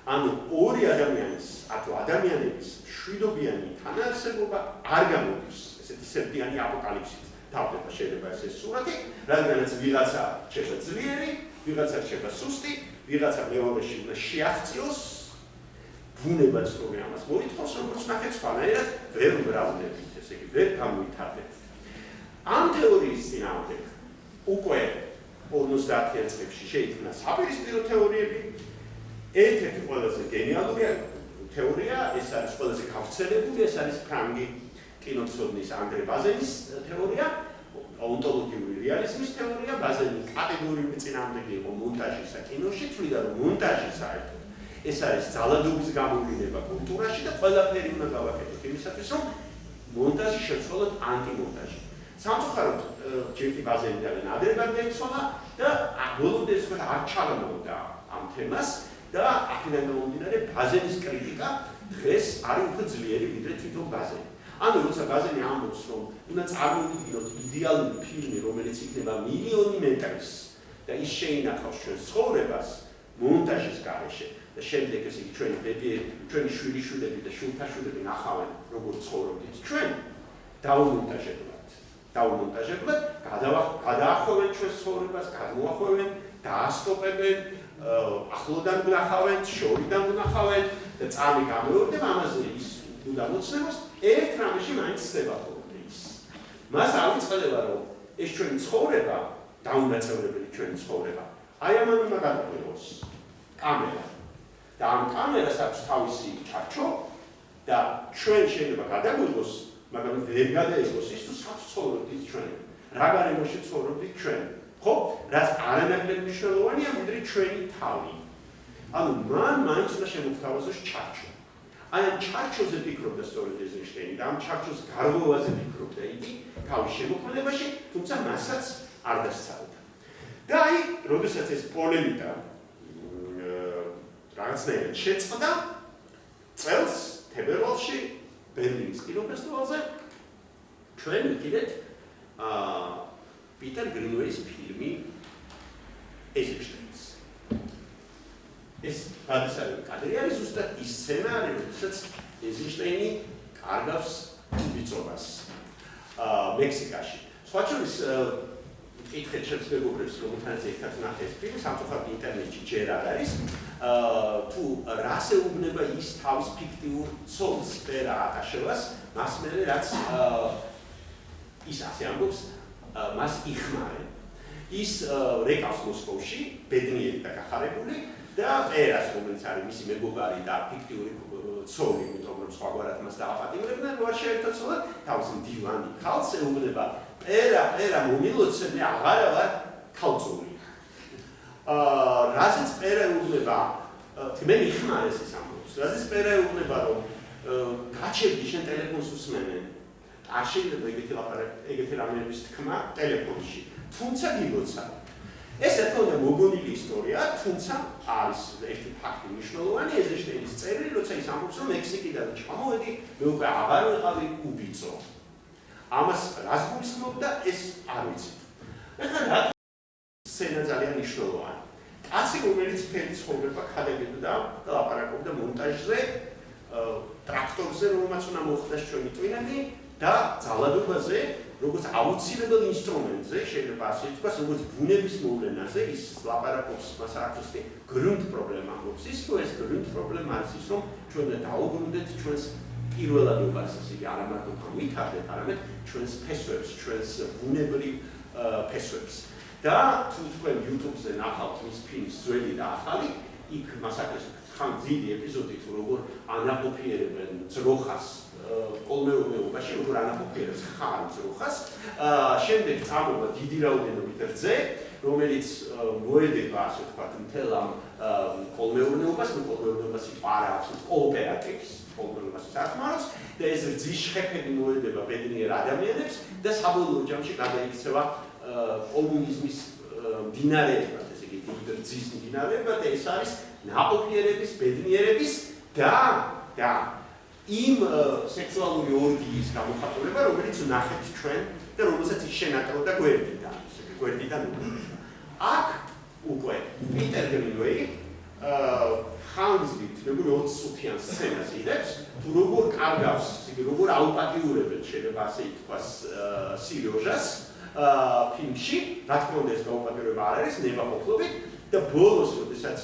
ანუ ორი ადამიანის, ათო ადამიანების მშვიდობიანი თანაარსებობა არ გამოდის. ესეთი სერტიანი აპოკალიფსით თავდება შეიძლება ეს სურათი, რადგანაც ვიღაცა შეიძლება ძლიერი, ვიღაცა შეიძლება სუსტი, ვიღაცა მეორეში უნდა შეაღწიოს, ბუნებაც რომ ამას მოითხოვს, როგორც ნახეთ სხვანაირად ვერ ვბრავნებით, ესე იგი ვერ გამოვითარდებთ. ამ თეორიის წინააღმდეგ უკვე 50-იან წლებში შეიქმნა საპირისპირო თეორიები. ერთ-ერთი ყველაზე გენიალური თეორია, ეს არის ყველაზე გავრცელებული, ეს არის ფრანგი კინოცოდნის ანდრე ბაზენის თეორია, ონტოლოგიური რეალიზმის თეორია. ბაზენი კატეგორიული წინააღმდეგი იყო მონტაჟისა კინოში, თვლიდა რომ მონტაჟი საერთოდ ეს არის ძალადობის გამოვლინება კულტურაში და ყველაფერი უნდა გავაკეთოთ იმისათვის, რომ მონტაჟი შეცვალოთ ანტიმონტაჟი. სამწუხაროდ ჯერტი ბაზენი ადრე გარდაიცვალა და ბოლომდე ეს არ ჩაღრმავდა ამ თემას და აქედან გამომდინარე ბაზენის კრიტიკა დღეს არის უფრო ძლიერი ვიდრე თვითონ ბაზენი. ანუ როცა ბაზენი ამბობს, რომ უნდა წარმოვიდგინოთ იდეალური ფილმი, რომელიც იქნება მილიონი მეტრის და ის შეინახავს ჩვენს ცხოვრებას მონტაჟის გარეშე და შემდეგ ესე იგი ჩვენი შვილიშვილები და შვილთაშვილები ნახავენ როგორ ცხოვრობთ ჩვენ დავუმონტაჟებთ, გადაახვევენ ჩვენს ცხოვრებას, გადმოახვევენ, დაასტოპებენ, ახლოდან ვნახავენ, შორიდან ვნახავენ და წამი გამეორდება ამაზე ის უნდა მოცნებას ერთ რამეში მაინც ხდება ხოლმე ის. მას ავიწყდება რომ ეს ჩვენი ცხოვრება, დაუნაწევრებელი ჩვენი ცხოვრება, აი ამან უნდა გადაგვიღოს კამერა. და ამ კამერას აქვს თავისი ჩარჩო და ჩვენ შეიძლება გადაგვიღოს, მაგრამ ვერ გადაიღოს ის თუ სად ცხოვრობთ ჩვენ. რა გარემოში ცხოვრობთ ჩვენ. ხო, რაც არანაკლებ მნიშვნელოვანია, ვიდრე ჩვენი თავი. ანუ მან მაინც უნდა შემოგთავაზოს ჩარჩო. აი ამ ჩარჩოზე ფიქრობდა სწორედ ეზენშტეინი და ამ ჩარჩოს გარღვევაზე ფიქრობდა იგი თავის შემოქმედებაში, თუმცა მასაც არ დასწავლა. და აი, როდესაც ეს პოლემიკა რაღაცნაირად შეწყდა, წელს თებერვალში ბერლინის კინოფესტივალზე ჩვენ ვიყიდეთ პიტერ გრინვეის ფილმი ეზენშტეინს. ეს გადასარევი კადრი არის ზუსტად ის სცენარი, როდესაც ეზენშტეინი კარგავს ვიწრობას მექსიკაში. სხვა შორის მკითხეთ ჩემს მეგობრებს, რომელთანაც ერთად ვნახეთ ფილმს, სამწუხაროდ ინტერნეტში ჯერ არ არის. თუ რას ეუბნება ის თავის ფიქტიურ ცოლს პერა აკაშევას, მას მერე რაც ის ასე ამბობს, მას იხმარენ. ის რეკავს მოსკოვში, ბედნიერი და გახარებული და პერას, რომელიც არის მისი მეგობარი და ფიქტიური ცოლი, იმიტომ რომ სხვაგვარად მას დააპატიმრებდნენ, რო არ შეერთო ცოლად, თავის მდივანი ქალს ეუბნება, პერა მომილოცე, მე აღარა ვარ ქალწული. რაზეც პერა ეუბნება, მე მიხმარეს ის ამბობს, რაზეც პერა ეუბნება, რომ გაჩერდი შენ ტელეფონს უსმენენ. არ შეიძლება ეგეთი რამეების თქმა ტელეფონში, თუმცა გილოცა. ეს რა თქმა უნდა მოგონილი ისტორია, თუმცა არის ერთი ფაქტი მნიშვნელოვანი, ეზენშტეინის წერილი, როცა ის ამბობს, რომ მექსიკიდან ჩამოვედი, მე უკვე აღარ ვიყავი უბიწო. ამას რას გულისხმობდა, ეს არ ვიცი. ეხლა რა სცენა ძალიან მნიშვნელოვანი. კაცი, რომელიც მთელი ცხოვრება ქადაგებდა და ლაპარაკობდა მონტაჟზე, ტრაქტორზე, რომელმაც უნდა მოხდეს ჩვენი ტვინები და ძალადობაზე, როგორც აუცილებელ ინსტრუმენტზე შეიძლება ასე ვთქვას, როგორც ბუნების მოვლენაზე ის ლაპარაკობს მას აქვს გრუნტ პრობლემა აქვს ის, რომ ეს გრუნტ პრობლემა არის ის, რომ ჩვენ და დაუბრუნდეთ ჩვენს პირველადობას, ასე იგი არა მარტო განვითარდეთ, არამედ ჩვენს ფესვებს, ჩვენს ბუნებრივ ფესვებს. და თუ თქვენ YouTube-ზე ნახავთ მის ფილმს ძველი და ახალი, იქ მას აქვს ხან დიდი ეპიზოდი თუ როგორ ანაყოფიერებენ ძროხას კოლმეურნეობაში, როგორ ანაყოფიერებს ხარ ძროხას. შემდეგ წამოვა დიდი რაოდენობით რძე, რომელიც მოედება, ასე ვთქვათ, მთელ ამ კოლმეურნეობას, კოლმეურნეობას იპარა აქვს კოოპერატივს, კოლმეურნეობას აკმაროს და ეს რძის შეფები მოედება ბედნიერ ადამიანებს და საბოლოო ჯამში გადაიქცევა კომუნიზმის მდინარეებად, ესე იგი, დიდი რძის მდინარეებად და ეს არის ნაყოფიერების, ბედნიერების და იმ სექსუალური ორგიის გამოხატულება, რომელიც ნახეთ ჩვენ და რომელსაც ის შენატრობდა გვერდიდან, გვერდიდან უყურებდა. აქ უკვე პიტერ გრინვეი ხანგრძლივ, მეგონი 20 წუთიან სცენას იღებს, თუ როგორ კარგავს, როგორ აუპატიურებენ, შეიძლება ასე ითქვას, სირიოჟას ფილმში, რა თქმა უნდა ეს გაუპატიურება არ არის, ნებაყოფლობით და ბოლოს, როდესაც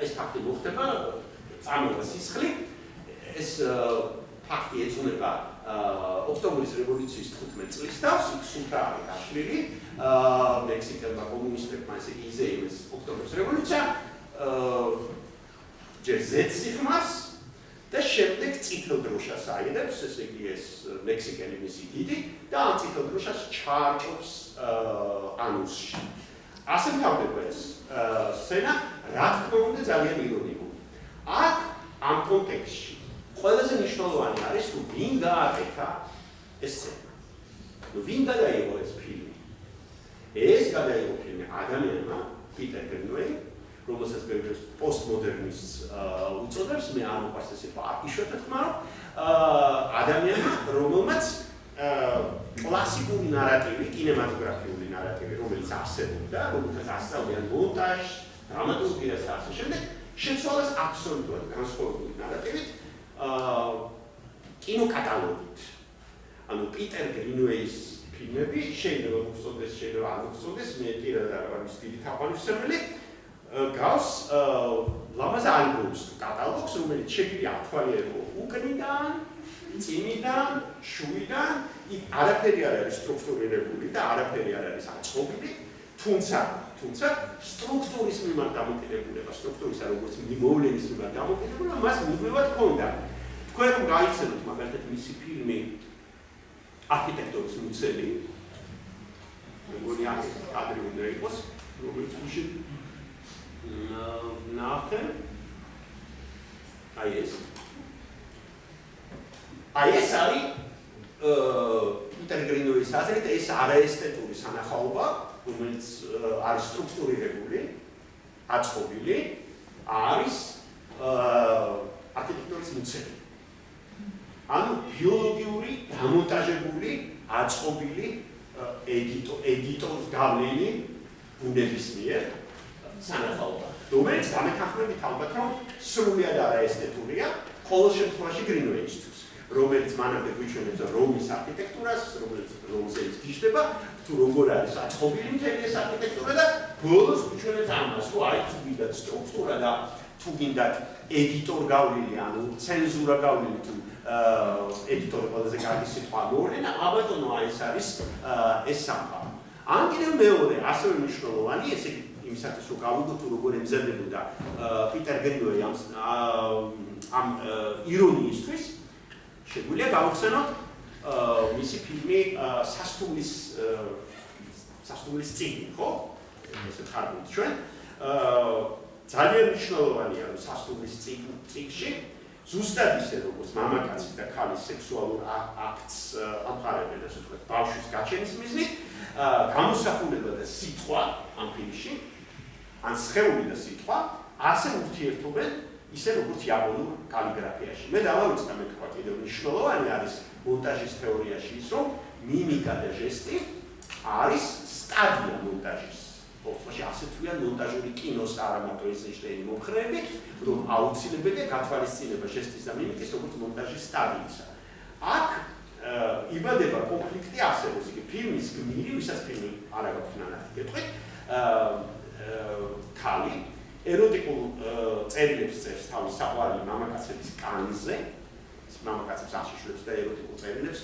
ეს ფაქტი მოხდება, წამოვა სისხლი, ეს ფაქტი ეძღვნება ოქტომბრის რევოლუციის 15 წლის თავს, იქ სულთა არის გაშლილი, მექსიკელმა კომუნისტებმა ესე იზეიმეს ოქტომბრის რევოლუცია, ჯერ ზეციხმას და შემდეგ წითელ დროშას აიღებს, ესე იგი ეს მექსიკელი მისი დიდი და ამ წითელ დროშას ჩაარჭობს ანუსში. ასე მთავრდება ეს სცენა, რა თქმა უნდა ძალიან ირონიული. აქ ამ კონტექსტში ყველაზე მნიშვნელოვანი არის, თუ ვინ გააკეთა ეს სცენა. ვინ გადაიღო ეს ფილმი? ეს გადაიღო ფილმი ადამიანმა, პიტერ გრინვეი, რომელსაც ბევრს პოსტმოდერნისტს უწოდებს, მე არ მოყვარს ეს სიტყვა, იშვიათად ხმარო, ადამიანმა, რომელმაც კლასიკური ნარატივი, კინემატოგრაფიული ნარატივი, რომელიც არსებობდა, რომელსაც ასწავლიან მონტაჟს, დრამატურგიას და ასე შემდეგ, შეცვალეს აბსოლუტურად განსხვავებული ნარატივით, კინოკატალოგით. ანუ პიტერ გრინვეის ფილმები შეიძლება მოგწონდეს, შეიძლება არ მოგწონდეს, მე პირადად არ ვარ მის დიდი თაყვანისმცემელი, გავს ლამაზ ალბომს კატალოგს, რომელიც შეგვიძლია ათვალიერო უკნიდან, წინიდან, შუიდან, იქ არაფერი არ არის სტრუქტურირებული და არაფერი არ არის აწყობილი, თუმცა სტრუქტურის მიმართ დამოკიდებულება, სტრუქტურისა როგორც მოვლენის მიმართ დამოკიდებულება მას მუდმივად ჰქონდა. თქვენ რომ გაიცანოთ მაგალითად მისი ფილმი არქიტექტორის მუცელი, მეგონი აქ კადრი უნდა იყოს, რომელიც გუშინ ნახე. აი ეს არის პიტერ გრინვეის აზრით ეს არაესთეტური სანახაობა, რომელიც არის სტრუქტურირებული, აწყობილი, არის არქიტექტორის მუცელი. ანუ ბიოლოგიური, დამონტაჟებული, აწყობილი ედიტორს გავლენი ბუნების მიერ სანახაობა, რომელიც დამეთანხმებით ალბათ, რომ სრულად არაესთეტურია, ყოველ შემთხვევაში გრინვეისთვის, რომელიც მანამდე გვიჩვენებს რომის არქიტექტურას, რომელზე ის გიждდება, თუ როგორ არის აწყობილი მთელი ეს არქიტექტურა და ბოლოს გვიჩვენებს ამას, რომ აი თუ გინდათ სტრუქტურა და თუ გინდათ ედიტორ გავლილი, ანუ ცენზურა გავლილი თუ ედიტორი ყველაზე კარგი სიტყვა მოვლენა, აბატონო ეს არის ეს სამყარო. ან კიდევ მეორე, ასევე მნიშვნელოვანი, ესე იგი იმისათვის რომ გავიგოთ თუ როგორ ემზადებოდა პიტერ გრინვეი ამ ირონიისთვის, შეგვიძლია გავხსენოთ მისი ფილმი სასტუმრის წიგნი, ხო? ესე ხარბით ჩვენ. ძალიან მნიშვნელოვანია რომ სასტუმრის წიგნში ზუსტად ისე როგორც მამაკაცის და ქალის სექსუალურ აქტს ამხარებენ, ასე ვთქვათ, ბავშვის გაჩენის მიზნით, გამოსახულება და სიტყვა ამ ფილმში, ან სხეული და სიტყვა, ასე ურთიერთობენ, ისე როგორც იაპონურ კალიგრაფიაში. მე დავავიწყდა მე თქვა კიდევ მნიშვნელოვანი არის მონტაჟის თეორიაში ის, რომ მიმიკა და ჟესტი არის სტადია მონტაჟის. ოღონდ ასე თქვიან მონტაჟური კინოს არამარტო ეიზენშტეინი მომხრეები, რომ აუცილებელია გათვალისწინება ჟესტის და მიმიკის როგორც მონტაჟის სტადიისა. აქ იბადება კონფლიქტი ასევე, ისე ფილმის გმირი, ვისაც ფილმი არ აქვს ნანახი გეტყვით, ქალი ეროტიკულ წერილებს წერს თავის საყვარელი მამაკაცების კანზე, მამაკაცებს აღშიშვლებს და ეროტიკულ წერილებს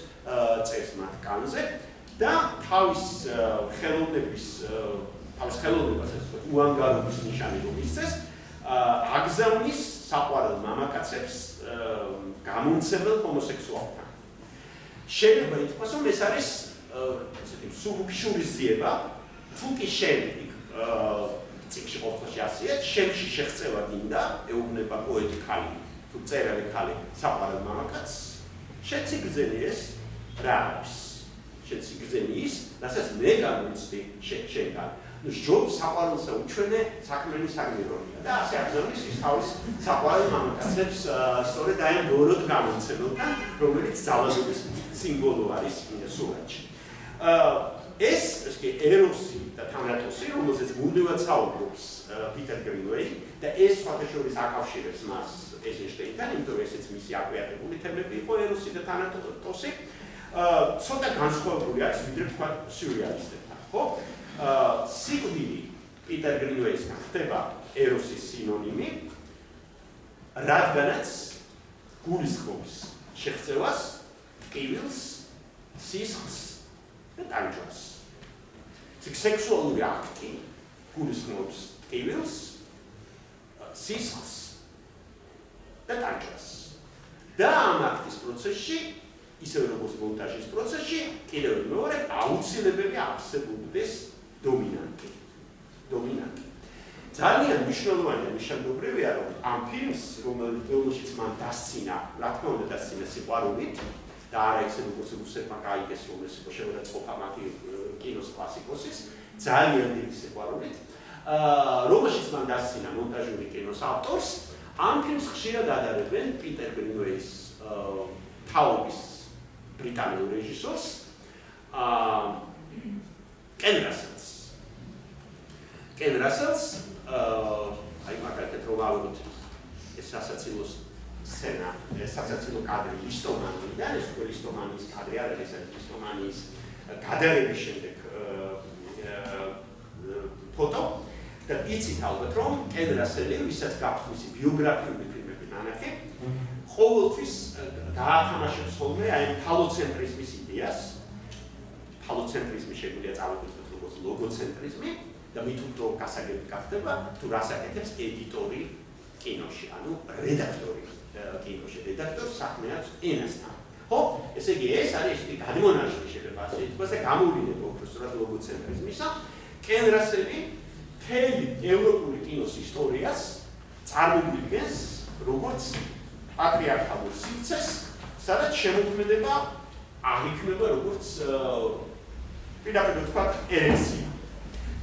წერს მათ კანზე და თავის ხელოვნებას უანგარობის ნიშანი რომ ისწეს, აგზავნის საყვარელ მამაკაცებს გამომცემელ ჰომოსექსუალთან. შეიძლება ითქვას, რომ ეს არის ესეთი შურისძიება, თუ კი შენ წიგნში ყოფნაში ასეა, შენში შეღწევა დინდა, ეუბნება პოეტი ქალი, თუ წერალი ქალი საყვარელ მამაკაცს, შენც იგრძენი ეს რა არის? შენც იგრძენი ის, რასაც მე გამოვიცდი შენგან. ჯობს საყვარელსა უჩვენე საქმენი საგმირონია და ასე აგზავნის ის თავის საყვარელ მამაკაცებს სწორედ აი ამ ბოროტ გამომცემელთან, რომელიც ძალადობის სიმბოლო არის სურათში. ეს ეროსი და თანატოსი, რომელზეც მუდმივად საუბრობს პიტერ გრინვეი და ეს სხვადასხვა აკავშირებს მას ეიზენშტეინთან, იმიტომ რომ ესეც მისი აკვიატებული თემები იყო ეროსი და თანატოსი. ცოტა განსხვავებული არის ვიდრე თქვა სიურეალისტებთან, ხო? სიკვდილი პიტერ გრინვეისგან ხდება ეროსის სინონიმი, რადგანაც გულისხმობს შეღწევას, ტკივილს, სისხლს და ტანჯვას. სექსუალური აქტი გულისხმობს ტკივილს, სისხლს და ტანჯვას. და ამ აქტის პროცესში, ისევე როგორც მონტაჟის პროცესში, კიდევ მეორე აუცილებელი არსებობდეს დომინანტი. ძალიან მნიშვნელოვანი და ნიშანმოყრებია, რომ ამ ფილმს, რომელშიც მან დასცინა, რა თქმა უნდა დასცინა სიყვარულით და არა ისე როგორც რუსებმა გაიგეს, რომ ეს შეურაცხყოფა მათი კინოს კლასიკოსის, ძალიან დიდი სიყვარულით, რომელშიც მან დასცინა მონტაჟური კინოს ავტორს, ამ ფილმს ხშირად ადარებენ პიტერ გრინვეის თაობის ბრიტანულ რეჟისორს, კენ რასელს, აი მაგალითად რომ ავიღოთ ეს სასაცილო სცენა, ეს სასაცილო კადრი ლისტომანიდან, ეს უკვე ლისტომანის კადრი არ არის, ეს ლისტომანის გადარების შემდეგ ფოტო და იცით ალბათ რომ კენ რასელი, ვისაც გაქვს მისი ბიოგრაფიული ფილმები ნანახი, ყოველთვის გაათამაშებს ხოლმე აი ფალოცენტრიზმის იდეას. ფალოცენტრიზმი შეგვიძლია წავიდოთ როგორც ლოგოცენტრიზმი და მით უფრო გასაგები გახდება თუ რას აკეთებს ედიტორი კინოში, ანუ რედაქტორი კინოში, რედაქტორს საქმე აქვს ენასთან. ხო? ესე იგი ეს არის ისეთი გადმონაშთი შეიძლება ასე ითქვას და გამოვლინება უბრალოდ ლოგოცენტრიზმისა. კენ რასელი მთელი ევროპული კინოს ისტორიას წარმოგვიდგენს როგორც პატრიარქალურ სივრცეს, სადაც შემოქმედება აღიქმება როგორც პირდაპირ ვთქვათ ერესია.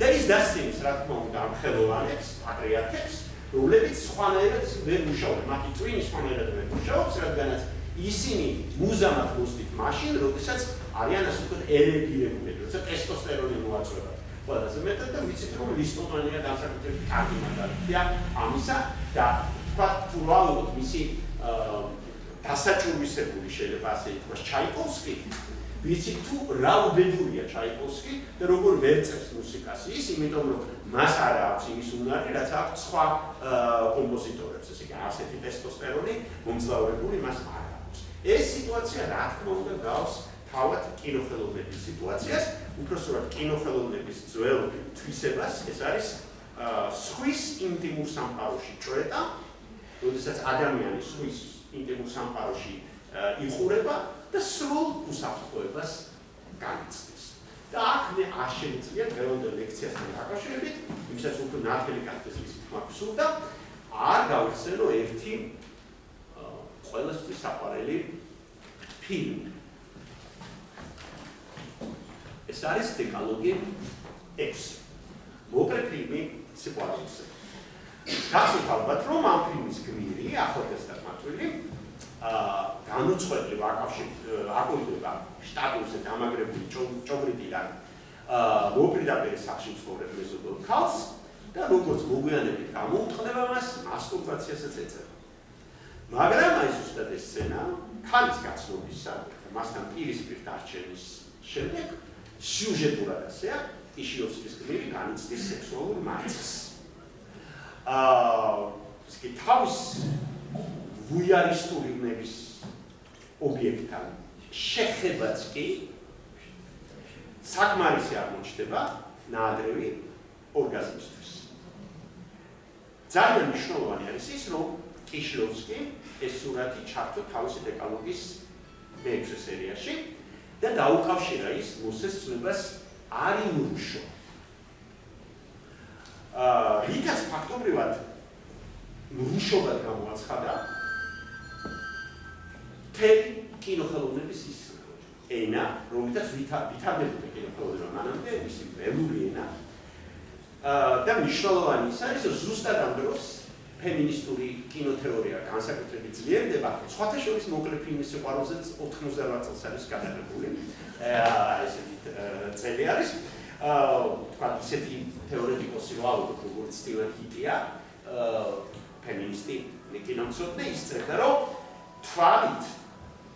და ის დასცინის, რა თქმა უნდა, ამ ხელოვანებს, პატრიარქებს, რომლებიც სხვანაირად ვერ მუშაობენ, მათი წვენი სხვანაირად ვერ მუშაობს, რადგანაც ისინი მუზამად მოსდით მაშინ, როდესაც არიან ასე ვთქვათ ელეგირებულები, როცა ტესტოსტერონი მოაწვევათ. ყველაზე მეტად და ვიცით რომ ლისტომანია განსაკუთრებით კარგი მაგალითია ამისა და ვთქვათ თუ ვალოთ მისი დასაჭურვისებული შეიძლება ასე ითქვას ჩაიკოვსკი, ვიცით თუ რა უბედურია ჩაიკოვსკი და როგორ ვერ წერს მუსიკას ის, იმიტომ რომ მას არ აქვს იმის უნარი, რაც აქვს სხვა კომპოზიტორებს, ესე იგი ასეთი ტესტოსტერონი მომძლავრებული მას არ აქვს. ეს სიტუაცია რა თქმა უნდა გავს თავად კინოხელოვნების სიტუაციას, უпроსტად კინოხელოვნების ძველ თვისებას, ეს არის სხვის ინტიმურ სამყაროში ჭრედა, როდესაც ადამიანი სხვის ინტიმურ სამყაროში იყურება და სრულ უსაფრთხოებას განიცდის. და აქ მე არ შემიძლია დღევანდელ ლექციასთან დაკავშირებით, იმისაც უფრო ნათელი კაცის თქმა გსურდა, არ გავიხსენო ერთი ყველასთვის საყვარელი ფილმი. ეს არის დეკალოგი 6. მოკლე ფილმი სიყვარულზე. გახსოვთ ალბათ, რომ ამ ფილმის გმირი, ახალგაზრდა მატვილი, განუწყვეტლივ აკავშირდება შტატურზე დამაგრებული ჭობრიდიდან მოპირდაპირე სახში მცხოვრებ მეზობელ ქალს და როგორც მოგვიანებით გამოუთხდება მას მასტურბაციასაც ეწევა. მაგრამ აი ზუსტად ეს სცენა ქალის გაცნობისა და მასთან პირისპირ დარჩენის შემდეგ სიუჟეტურად ასეა კიშიოვსკის გმირი განიცდის სექსუალურ მარცხს. ისე თავის ვუიარისტული ვნების ობიექტთან შეხებაც კი საკმარისი აღმოჩნდება ნაადრევი ორგაზმისთვის. ძალიან მნიშვნელოვანი არის ის, რომ კიშიოვსკი ეს სურათი ჩართო თავისი დეკალოგის მეექვსე სერიაში და დაუკავშირა ის მოსეს ცნობას არიმრუშო. რითაც ფაქტობრივად მრუშობად გამოაცხადა მთელი კინოხელოვნების ის ენა, რომელთაც ვითარდებოდა კინოხელოვნება მანამდე, მისი ველური ენა. და მნიშვნელოვანი ის არის, რომ ზუსტად ამ დროს ფემინისტური კინოთეორია განსაკუთრებით ძლიერდება, სხვათა შორის მოკლე ფილმის სიყვარულზეც 98 წელს არის გადაღებული. ესეთი წელი არის. თქვა ისეთი თეორეტიკოსი როგორც სტივენ ჰიტია, ფემინისტი კინომცოდნე ისწრებდა, რომ თვალით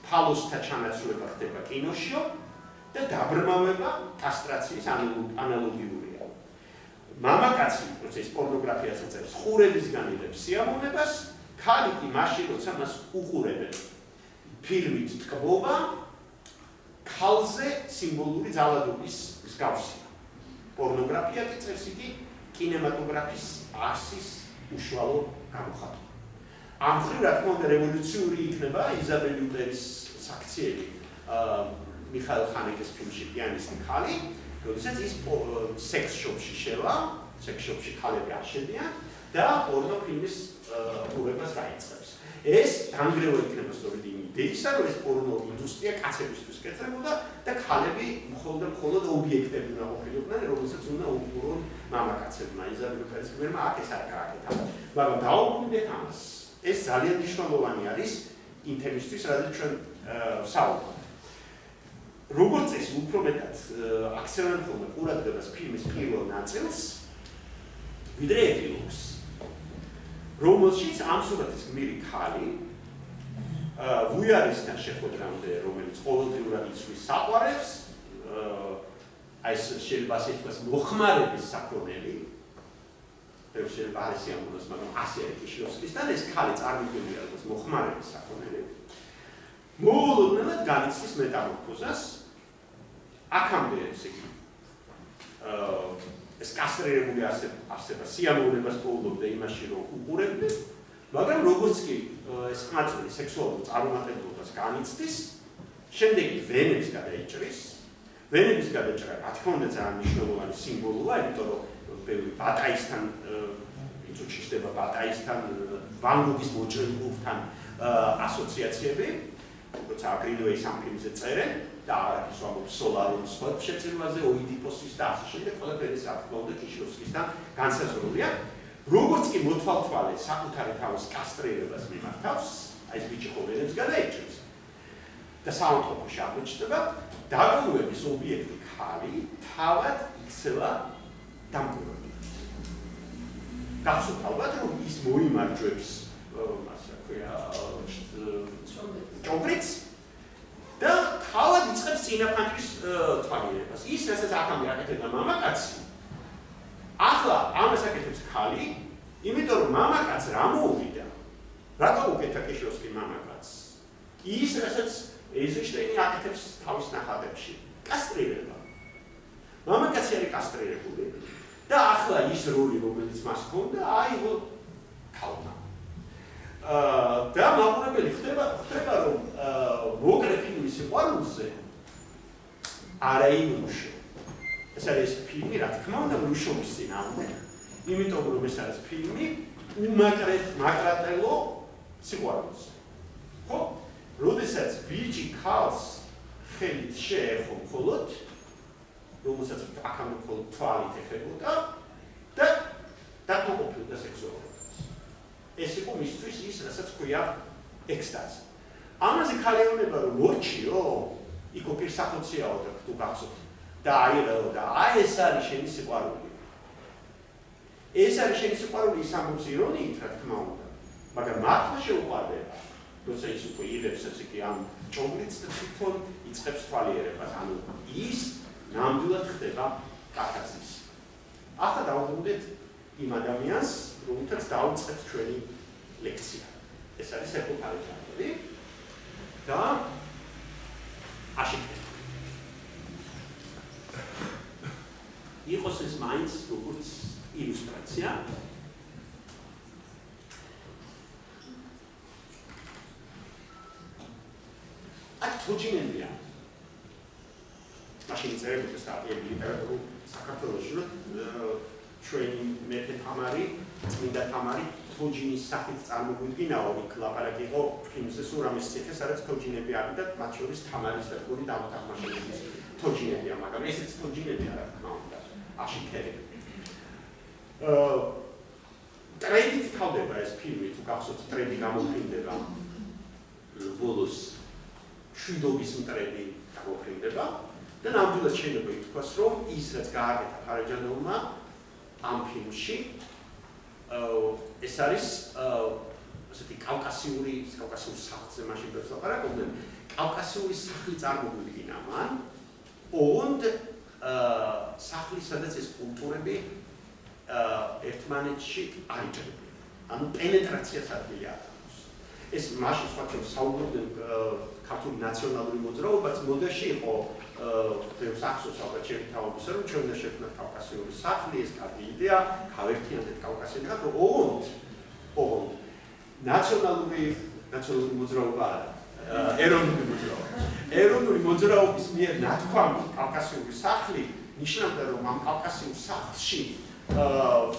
ფალოსთა ჩანაცვლება ხდება კინოშიო და დაბრმავება კასტრაციის ანალოგიურია. მამაკაცი, როცა ის პორნოგრაფიას ეწევს, ხურებისგან იღებს სიამოვნებას, ქალი კი მაშინ, როცა მას უყურებენ. ფილმით თკბობა ქალზე სიმბოლური ძალადობის მსგავსია. პორნოგრაფია კი წევს იგი კინემატოგრაფის არსის უშუალო გამოხატვა. ამ მხრივ, რა თქმა უნდა, რევოლუციური იქნება იზაბელ იუტერის საქციელი მიხაილ ხანეკეს ფილმში პიანისტი ქალი, როდესაც ის სექს-შოპში შევა, სექს-შოპში ქალები არშედიან და პორნო ფილმის ყურებას დაიწყებს. ეს დანგრევა იქნება სწორედ იმ იდეისა, რომ ეს პორნო ინდუსტრია კაცებისთვის კეთდებოდა და ქალები მხოლოდ ობიექტები უნდა ყოფილიყვნენ, რომელსაც უნდა უყურონ მამაკაცებმა. იზაბელ იუტერის გმირმა აქ ეს არ გააკეთა. მაგრამ დაუბრუნდეთ ამას. ეს ძალიან მნიშვნელოვანი არის იმ თემისთვის, რადგან ჩვენ საუბრობთ. როგორც ეს უფრო მეტად აქცენტირდება ყურადღებას ფილმის პირველ ნაწილს, ვიდრე ეპილოგს. რომელშიც ამ სურათის გმირი ქალი ვუიარისტთან შეხვედრამდე, რომელიც ყოველდღიურად იცვლის საყვარელს, აი ეს შეიძლება ასე ითქვას მოხმარების საქონელი, შეიძლება არის ამბობს, მაგრამ ასე არის კიშიოვსკისთან, ეს ქალი წარმოქმნილია როგორც მოხმარების საქონელი. მოულოდნელად განიცდის მეტამორფოზას, აქამდე ესე იგი ეს კასტრირებული არსება სიამოვნებას პოულობდა იმაში, რომ უყურებდნენ, მაგრამ როგორც კი ეს ყმაწვილი სექსუალურ წარუმატებლობას განიცდის, შემდეგ ვენებს გადაიჭრის. ვენების გადაჭრა, რა თქმა უნდა, ძალიან მნიშვნელოვანი სიმბოლოა, იმიტომ რომ ბევრი ბატაისთან იწუჩიშდება ბატაისთან, ვან გოგის მოჭრილობთან ასოციაციები, როცა აგრინოეის ამ ფილმზე წერენ და არის ვამბობ სოლარულ სხვა შეწირვაზე, ოიდიპოსის და ასე შემდეგ, ყველაფერი რა თქმა უნდა კიშიოვსკისთან განსაზღვრულია. როგორც კი მოთვალთვალე საკუთარი თავის კასტრირებას მიმართავს, აი ეს ბიჭი ხობერებს გადაიჭრის. და საავადმყოფოში აღმოჩნდება დაკვირვების ობიექტი ქალი თავად იქცევა დამკვირვებლად. გახსოვთ ალბათ, რომ ის მოიმარჯვებს ასე ქვია ჭობრიც და თავად იწყებს წინაფანჯრის თვალიერებას. ის რასაც აქამდე აკეთებდა მამაკაცი, ახლა ამას აკეთებს ქალი, იმიტომ რომ მამაკაც რა მოუვიდა, რატო უკეთა კიშიოვსკი მამაკაცს? ის რასაც ეიზენშტეინი აკეთებს თავის ნახატებში, კასტრირება. მამაკაცი არის კასტრირებული და ახლა ის როლი, რომელიც მას ჰქონდა, აიღო ქალმა. და მაყურებელი ხდება, რომ მოკლე ფილმის სიყვარულზე არა იმუშო. ეს არის ფილმი, რა თქმა უნდა, მუშობის წინააღმდეგ, იმიტომ რომ ეს არის ფილმი უმაკრატელო სიყვარულზე. ხო? როდესაც ბიჭი ქალს ხელით შეეხო მხოლოდ, რომელსაც აქამდე მხოლოდ თვალით ეხებოდა და დაკმაყოფილდა სექსუალურად. ეს იყო მისთვის ის, რასაც ქვია ექსტაზი. ამაზე ქალეონება რომ მორჩიო, იქ პირსახოციაო და თუ გახსოვთ და აიღეო და აი ეს არის შენი სიყვარული. ეს არის შენი სიყვარული, ის ამბობს ირონიით, რა თქმა უნდა, მაგრამ მართლა შეუყვარდება. როცა ის უკვე იღებს ესე იგი ამ ჭოვლიც და თვითონ იწყებს თვალიერებას. ანუ ის ნამდვილად ხდება კათარსისი. ახლა დავუბრუნდეთ იმ ადამიანს, რომელთაც დაუწყეთ ჩვენი ლექცია. ეს არის ერქო ფარაჯანოვი და აშიქეთ. იყოს ეს მაინც როგორც ილუსტრაცია. თოჯინებია. მაშინ წერებოდა სტატიები ლიტერატურულ საქართველოში, რომ ჩვენი მეფე თამარი, წმინდა თამარი თოჯინის სახით წარმოგვიდგინაო, იქ ლაპარაკი იყო ფილმზე სურამის ციხე, სადაც თოჯინები არის და მათ შორის თამარის და გული დამოთახმაშების თოჯინებია, მაგრამ ესეც თოჯინებია რა თქმა უნდა, აშიქერები. ტრედით თავდება ეს ფილმი, თუ გახსოვთ, ტრედი გამოფრინდება ბოლოს შვიდობის მტრედი გამოფრინდება და ნამდვილად შეიძლება ითქვას, რომ ის რაც გააკეთა ფარაჯანოვმა ამ ფილმში ეს არის ასეთი კავკასიური სახლზე მაშინ ბევრს ლაპარაკობდნენ, კავკასიური სახლი წარმოგვიდგინა მან, und სახლი, სადაც ეს კულტურები ერთმანეთში არიჭებდნენ. ანუ პენეტრაციას ადგილი აქვს. ეს მაშინ სხვა საუბრობდნენ ქართული ნაციონალური მოძრაობაც მოდაში იყო ბევრ სახსოვს ალბათ ჩემი თაობისა, რომ ჩვენ უნდა შევქმნათ კავკასიური სახლი, ეს კარგი იდეა, გავერთიანდეთ კავკასიელი ხალხი, ოღონდ ნაციონალური მოძრაობა არა, ეროვნული მოძრაობა. ეროვნული მოძრაობის მიერ ნათქვამი კავკასიური სახლი ნიშნავდა, რომ ამ კავკასიურ სახლში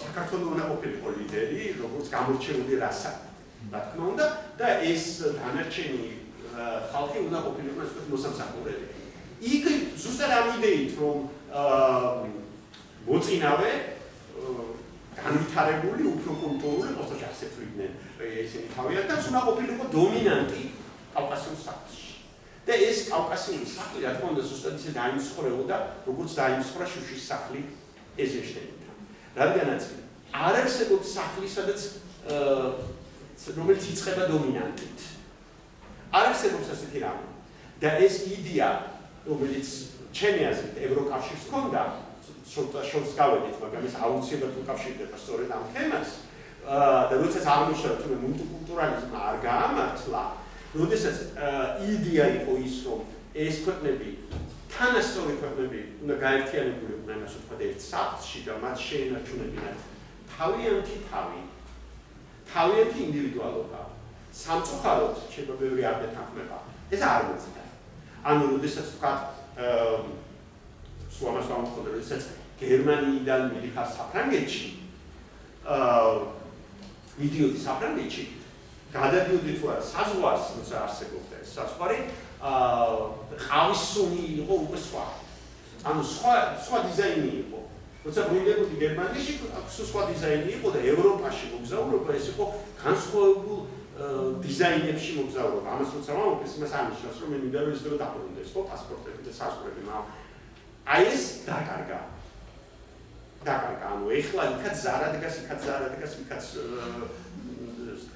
საქართველოს უნდა ყოფილიყო ლიდერი, როგორც გამორჩეული რასა. რა თქმა უნდა, და ეს დანარჩენი ხალხი უნდა ყოფილიყო ასე ვთქვათ მოსამსახურებელი. იქ ზუსტად ამ იდეით, რომ მოწინავე განვითარებული, უფრო კულტურული, ოღონდ ასეთ ვიდნენ ესენი თავიანთი უნდა ყოფილიყო დომინანტი კავკასიურ სახლში. და ეს კავკასიური სახლი, რა თქმა უნდა, ზუსტად ისე დაიმსხვრეოდა, როგორც დაიმსხვრა შუშის სახლი ეზერშტეინთან. რადგანაც არ არსებობს სახლი, სადაც რომელიც იწყება დომინანტით. არ არსებობს ასეთი რამე. და ეს იდეა, რომელიც ჩემი აზრით ევროკავშირს ჰქონდა, შორს გავედით, მაგრამ ეს აუცილებლად უკავშირდება სწორედ ამ თემას. და როდესაც აღმოჩნდა, რომ მულტიკულტურალიზმი არ გაამართლა, როდესაც იდეა იყო ის, რომ ეს ქვეყნები, თანასწორი ქვეყნები უნდა გაერთიანებულიყვნენ, ასე ვთქვათ, ერთ სახლში და მათ შეენარჩუნებინათ თავიანთი თავი, თავიანთი ინდივიდუალობა. სამწუხაროდ შეიძლება ბევრი არ დათანხმება. ეს არ მოხდა. ანუ როდესაც ვთქვათ, სულ ამას ვამბობ, როდესაც გერმანიიდან მიდიხარ საფრანგეთში, მიდიოდი საფრანგეთში, გადადიოდი თუ არა საზღვარს, როცა არსებობდა ეს საზღვარი, ყავის სუნი იყო უკვე სხვა. ანუ სხვა დიზაინი იყო. როცა ბრუნდებოდი გერმანიაში, სხვა დიზაინი იყო და ევროპაში მოგზაურობა ეს იყო განსხვავებულ დიზაინებში მოგზაურობა. ამას როცა ვამბობ, ეს იმას ანიშნავს, რომ მე მინდა რომ ის დრო დაბრუნდეს, ხო, პასპორტები და საზღვრები, მაგრამ აი ეს დაკარგა. ანუ ეხლა იქაც ზარა დგას, იქაც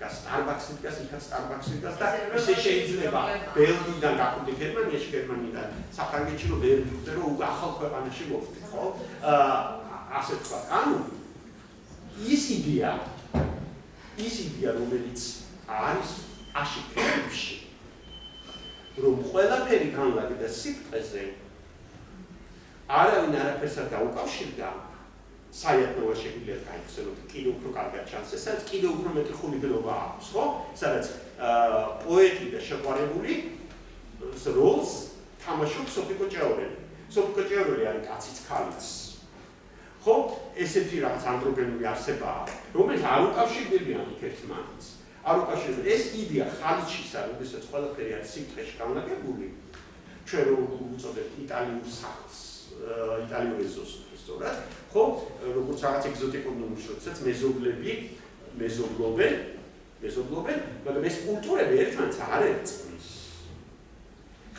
Starbucks დგას, იქაც Starbucks დგას და ისე შეიძლება ბელგიიდან გახვიდე გერმანიაში, გერმანიიდან საფრანგეთში რომ ვერ მივხვდე, რომ უკვე ახალ ქვეყანაში მოვხდი, ხო? ასე თქვა. ანუ ის იდეა, რომელიც არის აშიქრებში, რომ ყველაფერი განლაგდა სიტყვაზე, არავინ არაფერს არ დაუკავშირდა, საერთოდ შეგვიძლია გაიხსენოთ კიდევ უფრო კარგად ჩანს, სადაც კიდევ უფრო მეტი ხულიდობა აქვს, ხო? სადაც პოეტი და შეყვარებული როლს თამაშობს სოფი კოჭაურელი. სოფი კოჭაურელი არის კაციც ქალიც. ხო? ესეთი რაღაც ანდროგენული არსებაა, რომელიც არ უკავშირდებიან ერთმანეთს. არ უკავშირდებიან. ეს იდეა ხალისშისა, როდესაც ყველაფერი არის სიტყვაში განლაგებული, ჩვენ რო უწოდებთ იტალიურ სახლს, იტალიურ ეზოს სწორად, ხო, როგორც რაღაც ეგზოტიკურ ნომერს, როდესაც მეზობლობენ, მაგრამ ეს კულტურები ერთმანეთს არ ერწყმის.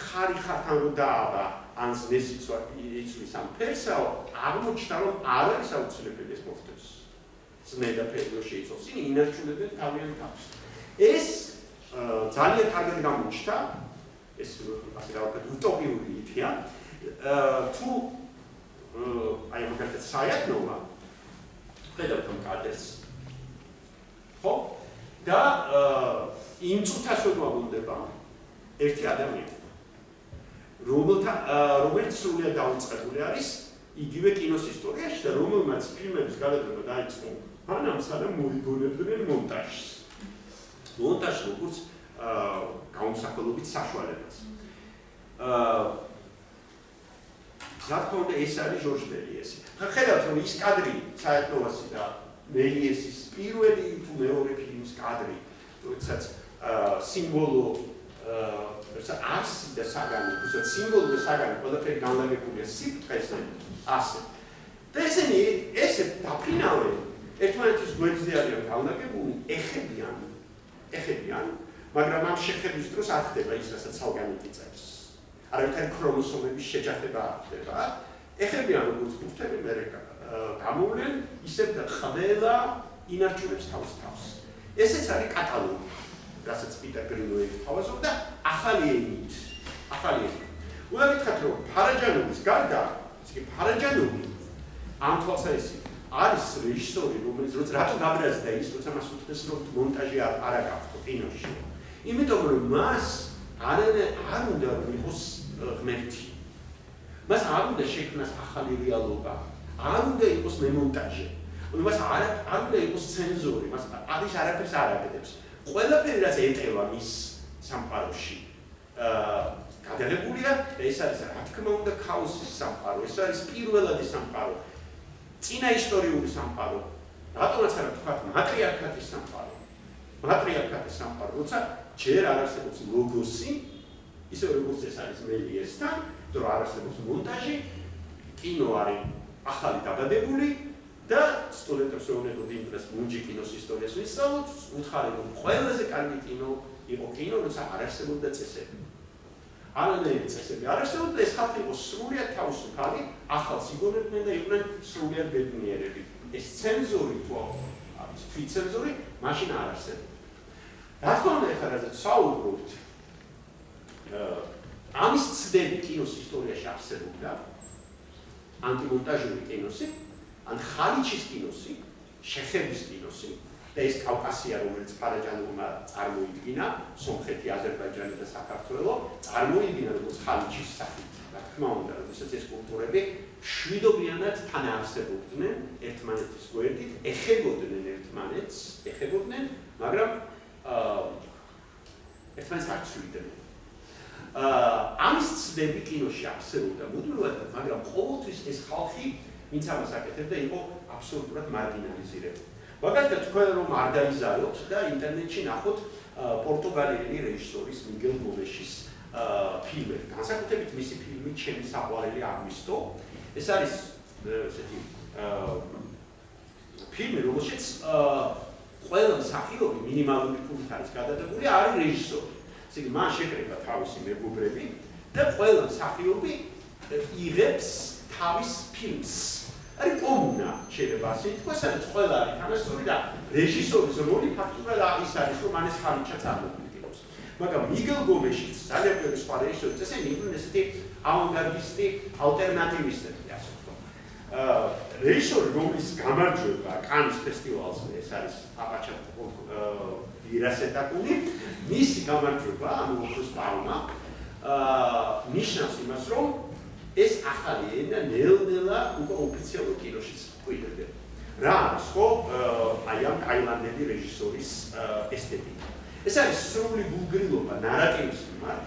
ხართან რო დააბა, ან ზნესიც იცვლის ამ ფერსაო, აღმოჩნდა, რომ არ არის აუცილებელი ეს მოხდეს. ზნე და ფერი რო შეიცვალოს, ისინი ინარჩუნებენ თავიანთ თავს. ეს ძალიან კარგად გამოჩნდა ეს ასე გავაკეთე უტოპიური იდეა თუ აი მაგალითად საერთნობა ხედავთ ამ კადრს ხო და იმ წუთას გვაგვდება ერთი ადამიანი რომელიც სრულიად დაუწყებული არის იგივე კინოს ისტორიაში და რომელმაც ფილმების გადაღება დაიწყო მანამ სანამ მოიგონებდნენ მონტაჟს. მონტაჟს როგორც გამოსახულობით საშუალებას. რა თქმა უნდა ეს არის ჟორჟ მელიესი. ხედავთ რომ ის კადრი საერთნოვასი და მელიესის პირველი თუ მეორე ფილმის კადრი, როდესაც სიმბოლო არსი და საგანი, უბრალოდ სიმბოლო და საგანი ყველაფერი განლაგებულია სიფრთხეზე ასე. და ესენი ესე დაფრინავენ ერთმანეთის გვერდზე არიან განლაგებული, ეხებიან, მაგრამ ამ შეხების დროს არ ხდება ის, რასაც საგანი იწევს. არავითარი ქრომოსომების შეჯახება არ ხდება. ეხებიან როგორც ბურთები, მერე გამოვლენ, ისევ და ყველა ინარჩუნებს თავს. ესეც არის კატალოგი, რასაც პიტერ გრინვეი თავაზობდა ახალი ენით. ულაგითხათ რომ ფარაჯანოვის გარდა, ისე ფარაჯანოვი ამ თვალსაზრისით არის რეჟისორი, რომელიც როცა რატო გაბრაზდა ის, როცა მას უთხრეს რომ მონტაჟი არ აკეთო კინოში. იმიტომ რომ მას არ უნდა რომ იყოს ღმერთი. მას არ უნდა შექმნას ახალი რეალობა. არ უნდა იყოს მემონტაჟე. მას არ უნდა იყოს ცენზორი, მას არის არაფერს არ აკეთებს. ყველაფერი რაც ეტევა მის სამყაროში გადაღებულია და ეს არის რა თქმა უნდა ქაოსის სამყარო, ეს არის პირველადი სამყარო, წინა ისტორიული სამყარო, რატომაც არა თქვა მატრიარქატის სამყარო, როცა ჯერ არ არსებობს ლოგოსი, ისე როგორც ეს არის მელიესთან, რომ არ არსებობს მონტაჟი, კინო არის ახალი დაბადებული და სტუდენტებს ეუბნებოდ იმ დროს მუნჯი კინოს ისტორიას ვისწავლოთ, უთხარი რომ ყველაზე კარგი კინო იყო კინო, როცა არ არსებობდა წესები. არანაირი წესები არ არსებობდა და ეს ხალხი იყო სრულიად თავისუფალი, ახალს იგონებდნენ და იყვნენ სრულიად ბედნიერები. ეს ცენზორი თუ არის თვითცენზორი, მაშინ არ არსებობდა. რა თქმა უნდა, ეხლა რაზეც საუბრობთ, ამის ცდები კინოს ისტორიაში არსებობდა, ანტიმონტაჟური კინოსი, ან ხალიჩის კინოსი, შეხების კინოსი და ეს კავკასია, რომელიც ფარაჯანოვმა წარმოიდგინა, სომხეთი, აზერბაიჯანი და საქართველო წარმოიდგინა როგორც ხალიჩის სახით. რა თქმა უნდა, როდესაც ეს კულტურები მშვიდობიანად თანაარსებობდნენ ერთმანეთის გვერდით, ეხებოდნენ, მაგრამ ერთმანეთს არ ცვლიდნენ. ამის ცდები კინოში არსებობდა მუდმივად, მაგრამ ყოველთვის ეს ხალხი ვინც ამას აკეთებდა, იყო აბსოლუტურად მარგინალიზირებული. მაგალითად, თქვენ რომ არ დაიზაროთ და ინტერნეტში ნახოთ პორტუგალიელი რეჟისორის მიგელ გომეშის ფილმები. განსაკუთრებით მისი ფილმი ჩემი საყვარელი აგვისტო. ეს არის ესეთი ფილმი, რომელშიც ყველა მსახიობი მინიმალური ფულით არის გადადებული, არის რეჟისორი. ესე იგი, მან შეკრება თავისი მეგობრები და ყველა მსახიობი იღებს თავის ფილმს. არის კომუნა, შეიძლება ასე ითქვას, სადაც ყველა არის თანასწორი და რეჟისორის როლი ფაქტობრივად ის არის, რომ მან ეს ხალიჩა წარმოგვიდგინოს. მაგრამ მიგელ გომეშიც ძალიან ბევრი სხვა რეჟისორი, ესენი იყვნენ ესეთი ავანგარდისტი, ალტერნატივისტები, ასე ვთქვათ. რეჟისორი, რომლის გამარჯვება კანის ფესტივალზე, ეს არის აპაჩა ვირასეტაკუნი, მისი გამარჯვება, ანუ ოქროს პალმა, ნიშნავს იმას, რომ ეს ახალი ენა ნელ-ნელა უკვე ოფიციალურ კინოშიც გვიდება. რა არის ხო აი ამ ტაილანდელი რეჟისორის ესთეტიკა. ეს არის სრული ვულგრილობა ნარატივის მიმართ,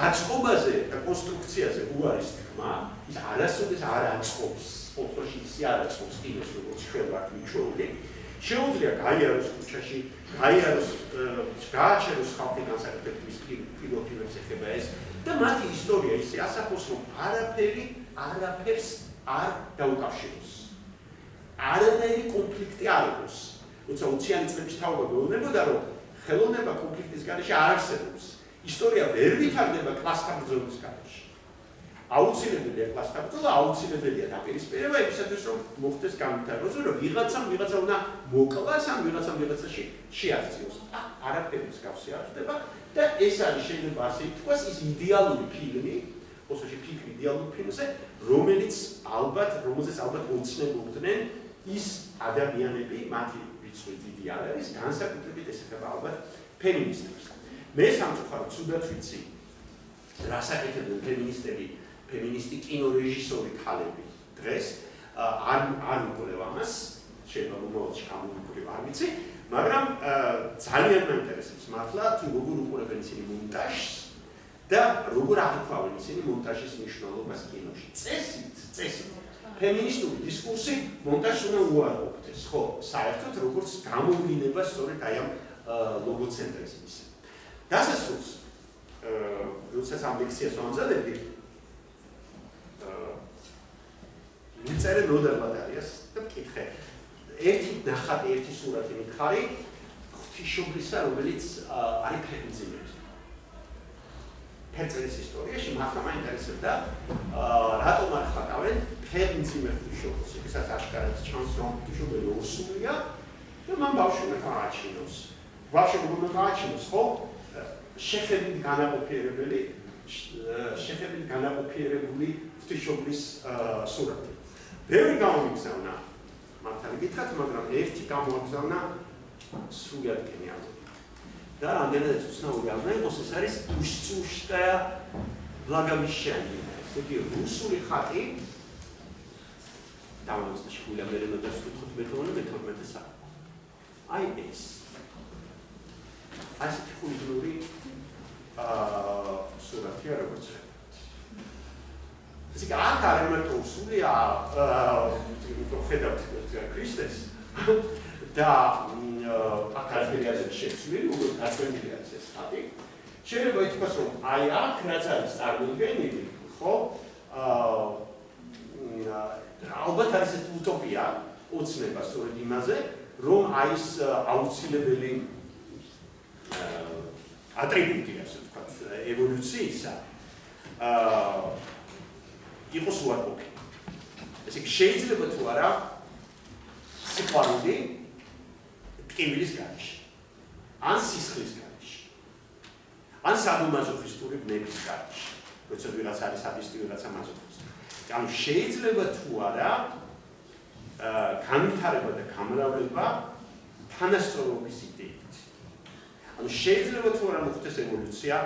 აწყობაზე და კონსტრუქციაზე უარის თქმა, ის არასოდეს არ აწყობს, ოქროში ის არ აწყობს კინოს, როგორც ჩვენ ვართ მიჩვეული. შეუძლია გაიაროს ქუჩაში, გააჩეროს ხალხი განსაკუთრებით მის ფილმებს ეხება ეს და მათი ისტორია ისე ასახავს, რომ არაფერს არ დაუკავშიროს. არანაირი კონფლიქტი არ იყოს. როცა 20-იანი წლების თავობა გვეუბნებოდა, რომ ხელოვნება კონფლიქტის გარეშე არ არსებობს. ისტორია ვერ ვითარდება კლასთა ბრძოლის გარეშე. აუცილებელია კლასთან ბრძოლა, აუცილებელია დაპირისპირება იმისათვის, რომ მოხდეს განვითარება, რომ ვიღაცა უნდა მოკლას ან ვიღაცაში შეაღწიოს. არაფერი მსგავსი არ ხდება და ეს არის შეიძლება ასე ითქვას, ის იდეალური ფილმი, ოსოში ფიქრი იდეალური ფილმზე, რომელზეც ალბათ ოცნებობდნენ ის ადამიანები, მათი რიცხვი დიდი არ არის, განსაკუთრებით ეს ეხება ალბათ ფემინისტებს. მე სამწუხაროდ ცუდად ვიცი, რას აკეთებდნენ ფემინისტი კინორეჟისორი ქალები დღეს, არ მიგოლევ ამას, შეიძლება მომავალში გამოვიყურებ, არ ვიცი, მაგრამ ძალიან მაინტერესებს მართლა თუ როგორ უყურებენ ისინი მონტაჟს და როგორ აღიქვავენ ისინი მონტაჟის მნიშვნელობას კინოში. წესით ფემინისტური დისკურსი მონტაჟს უნდა უარყოფდეს, ხო, საერთოდ როგორც გამოვლინება სწორედ აი ამ ლოგოცენტრიზმის. დასასრულს როდესაც ამ ლექციას ვამზადებდი, მიწერე ნოდერბად არის და მკითხე, ერთი სურათი მითხარი ღვთისმშობლისა, რომელიც არის ფეხმძიმედ. ფერწერის ისტორიაში მართლა მაინტერესებდა, რატომ არ ხატავენ ფეხმძიმე ღვთისმშობელს, ისაც აშკარად ჩანს, რომ ღვთისმშობელი ორსულია და მან ბავშვი უნდა გააჩინოს. ბავშვი უნდა გააჩინოს, ხო? შეხებით განაყოფიერებული ღვთისმშობლის სურათი. ბევრი გამომიგზავნა, მართალი გითხრათ, მაგრამ ერთი გამოაგზავნა სრულად გენიალური. და რამდენადაც უცნაური არ იყოს, ეს არის უშტუშკაია ბლაგამიშიანია. ესე იგი, რუსული ხატი დამოუკიდებლად შეგულამდე და 15-12 საათი. აი ეს. ასეთი ხურჯული სურათია როგორც ეს იგი აქ არ მარტო უსულია ხედავთ ქრისტეს და აქ არის შეცვლილი, უბრალოდ გაწმენდია ეს ხატი. შეიძლება ითქვას, რომ აი აქ რაც არის წარმოდგენილი, ხო? ალბათ არის ეს უტოპია, ოცნება სწორედ იმაზე, რომ აი ეს აუცილებელი ატრიბუტი, ასე ვთქვათ, ევოლუციისა იყოს უარყოფი. ესე იგი, შეიძლება თუ არა სიყვარული ტკივილის გარეშე, ან სისხლის გარეშე, ან სადუმაზოხისტური ბნების გარეშე, როცა ვიღაც არის სადისტი, ვიღაცა მაზოხისტი. ანუ შეიძლება თუ არა განვითარება და გამრავლება თანასწორობის იდეით. ანუ შეიძლება თუ არა მოხდეს ევოლუცია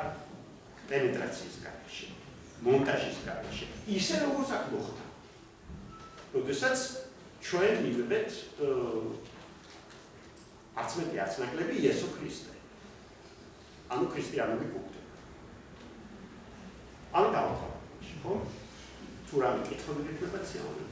პენეტრაციის გარეშე, მონტაჟის გარეშე, ისე როგორც აქ მოხდა. როდესაც ჩვენ მივიღეთ არც მეტი არც ნაკლები იესო ქრისტე. ანუ ქრისტიანული კულტურა. ამ დავთვალოთ, ხო? თუ რამე კითხვები გექნება ციაური.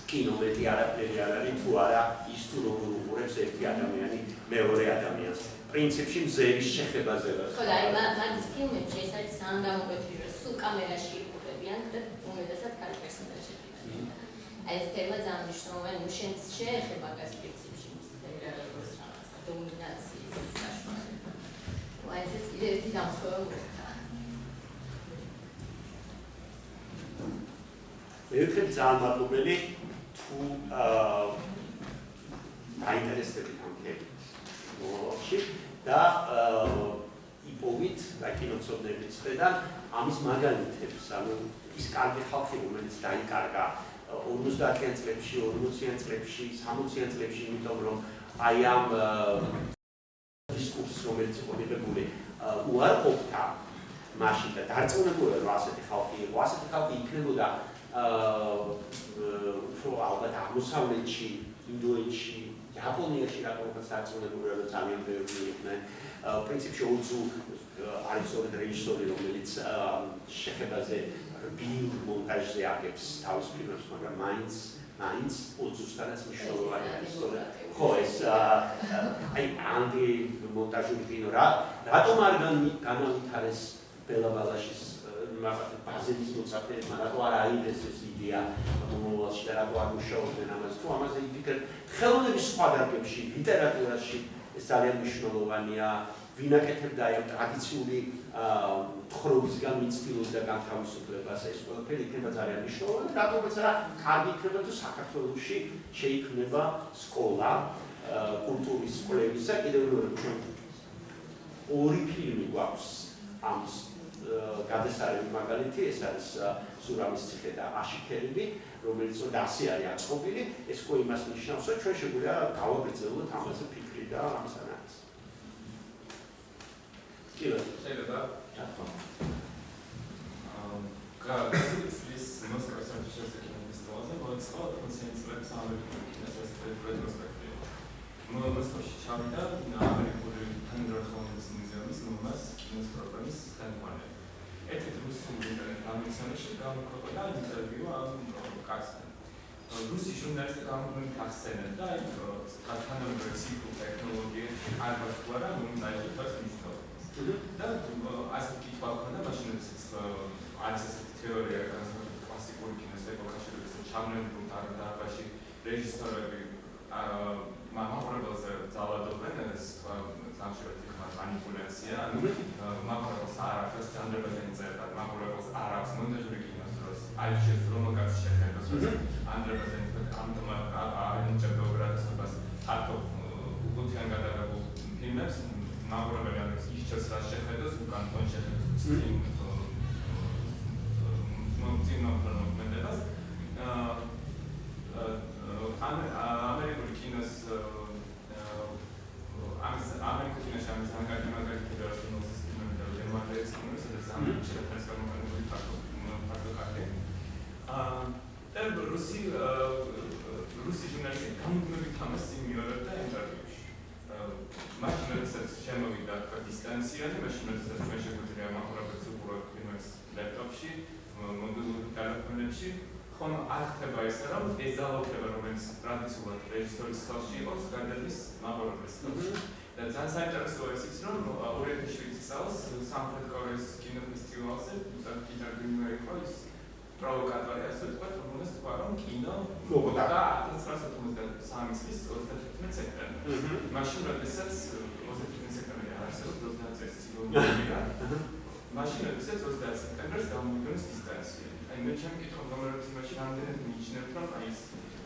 კინომეტი არაფერი არ არის თუ არა ის თუ როგორ უყურებს ერთი ადამიანი მეორე ადამიანს. პრინციპში მზერის შეხებაზე ვარ. ხო, აი მაგის ფილმებში ეს არის ძალიან გამოკვეთილი, რომ სულ კამერაში იყურებიან და უმეტესად კარი პერსონაჟები. აი ეს თემა ძალიან მნიშვნელოვანი, ნუ შენც შეეხება მაგას პრინციპში როგორც რაღაცა დომინაციის საშუალება. აი ეს კიდე ერთი დამხობა მოხდა. მე ვქენ ძალიან მადლობელი თუ დაინტერესდებით ამ თემით და იპოვით და კინოცოდნების ხედან ამის მაგალითებს, ანუ ის კარგი ხალხი, რომელიც დაიკარგა 50-იან წლებში, 40-იან წლებში, 60-იან წლებში, იმიტომ რომ აი ამ დისკურსს, რომელიც იყო მიღებული უარყოფდა მაშინ და დარწმუნებული რომ ასეთი ხალხი იყო, ასეთი ხალხი იქნებოდა უფრო ალბათ აღმოსავლეთში, ინდოეთში, იაპონიაში რაღაცა დარწმუნებული რომ ძალიან ბევრი იყვნენ. პრინციპში ოძუ არის სწორედ რეჟისორი, რომელიც შეხებაზე რბილ მონტაჟზე აგებს თავის ფილმებს, მაგრამ მაინც ოძუსთანაც მნიშვნელოვანი არის. ხო, ეს აი ანდი მონტაჟური კინო რატომ არ განავითარეს ბელა ბალაშის ბაზელის მოწაფეებმა, რატო არ აიღეს ეს იდეა მომავალში და რატო არ მუშაობდნენ ამაზე, თუ ამაზე იფიქრეთ ხელოვნების სხვა დარგებში, ლიტერატურაში ეს ძალიან მნიშვნელოვანია, ვინ აკეთებდა აი ტრადიციული თხრობისგან მიცდილობდა განთავისუფლებას, ეს ყველაფერი იქნება ძალიან მნიშვნელოვანი, რატომაც რა კარგი იქნება თუ საქართველოში შეიქმნება სკოლა კულტურის სკოლებისა, კიდევ ორი ფილმი გვაქვს ამ გადასარევი მაგალითი, ეს არის სურამის ციხე და აშიქერები, რომელიც 100 არის აწყობილი, ეს ხო იმას ნიშნავს, რომ ჩვენ შეგვიძლია გავაგრძელოთ ამაზე ფიქრი და ამასანაც. შეიძლება This most researchers in this was about Scott and since like some retrospective. Most of China now recorded 100 homes museums, numerous kinos programs, and one. It was soon in the conversation of crocodile interview on Carson. Rusi journalist government Carson and died for Katana Siku technology, I was what I would like to first install. That as a key about the machines, answers theory, classical kinos, Channel, Tarabashi, register Mahaprabhas, Zalado Venice, manipulation, Mahaprabhas are first 100% that Mahaprabhas are Mundajurikinos, I choose Romagas, 100% Antama in Jagogras, Hato, Butanga, Pimex, Mahaprabhas, each of such shadows who can punch in Mendelas. American kinos, American kinos, Rusi journalist completely Thomas in Europe interviews. Machine research channel with that distance here, machine research measure with the Mahaprabha support laptop sheet, module telephone sheet. Ხომ არ ხდება ეს რომ ეზალოქება რომელიც ტრადიციულად რეჟისორის ხელში იყოს გადადის მაყურებლის ხელში და ძალიან საინტერესოა ის რომ 2007 წელს სამხრეთ კორეის კინოფესტივალზე კინოგრამი იყო ის პროვოკატორი ასე ვთქვათ რომელსაც თქვა რომ კინო მოგდა 1993 წლის 31 სექტემბერში მაშინ როდესაც 31 სექტემბერში არსებობს 30 წელი ცილონია მაშინ როდესაც 30 სექტემბერს გამოვიდეს დისტანცია მე ჩემკითხო რომელიც იმაში რამდენად მიიჩნევთ რომ აი ეს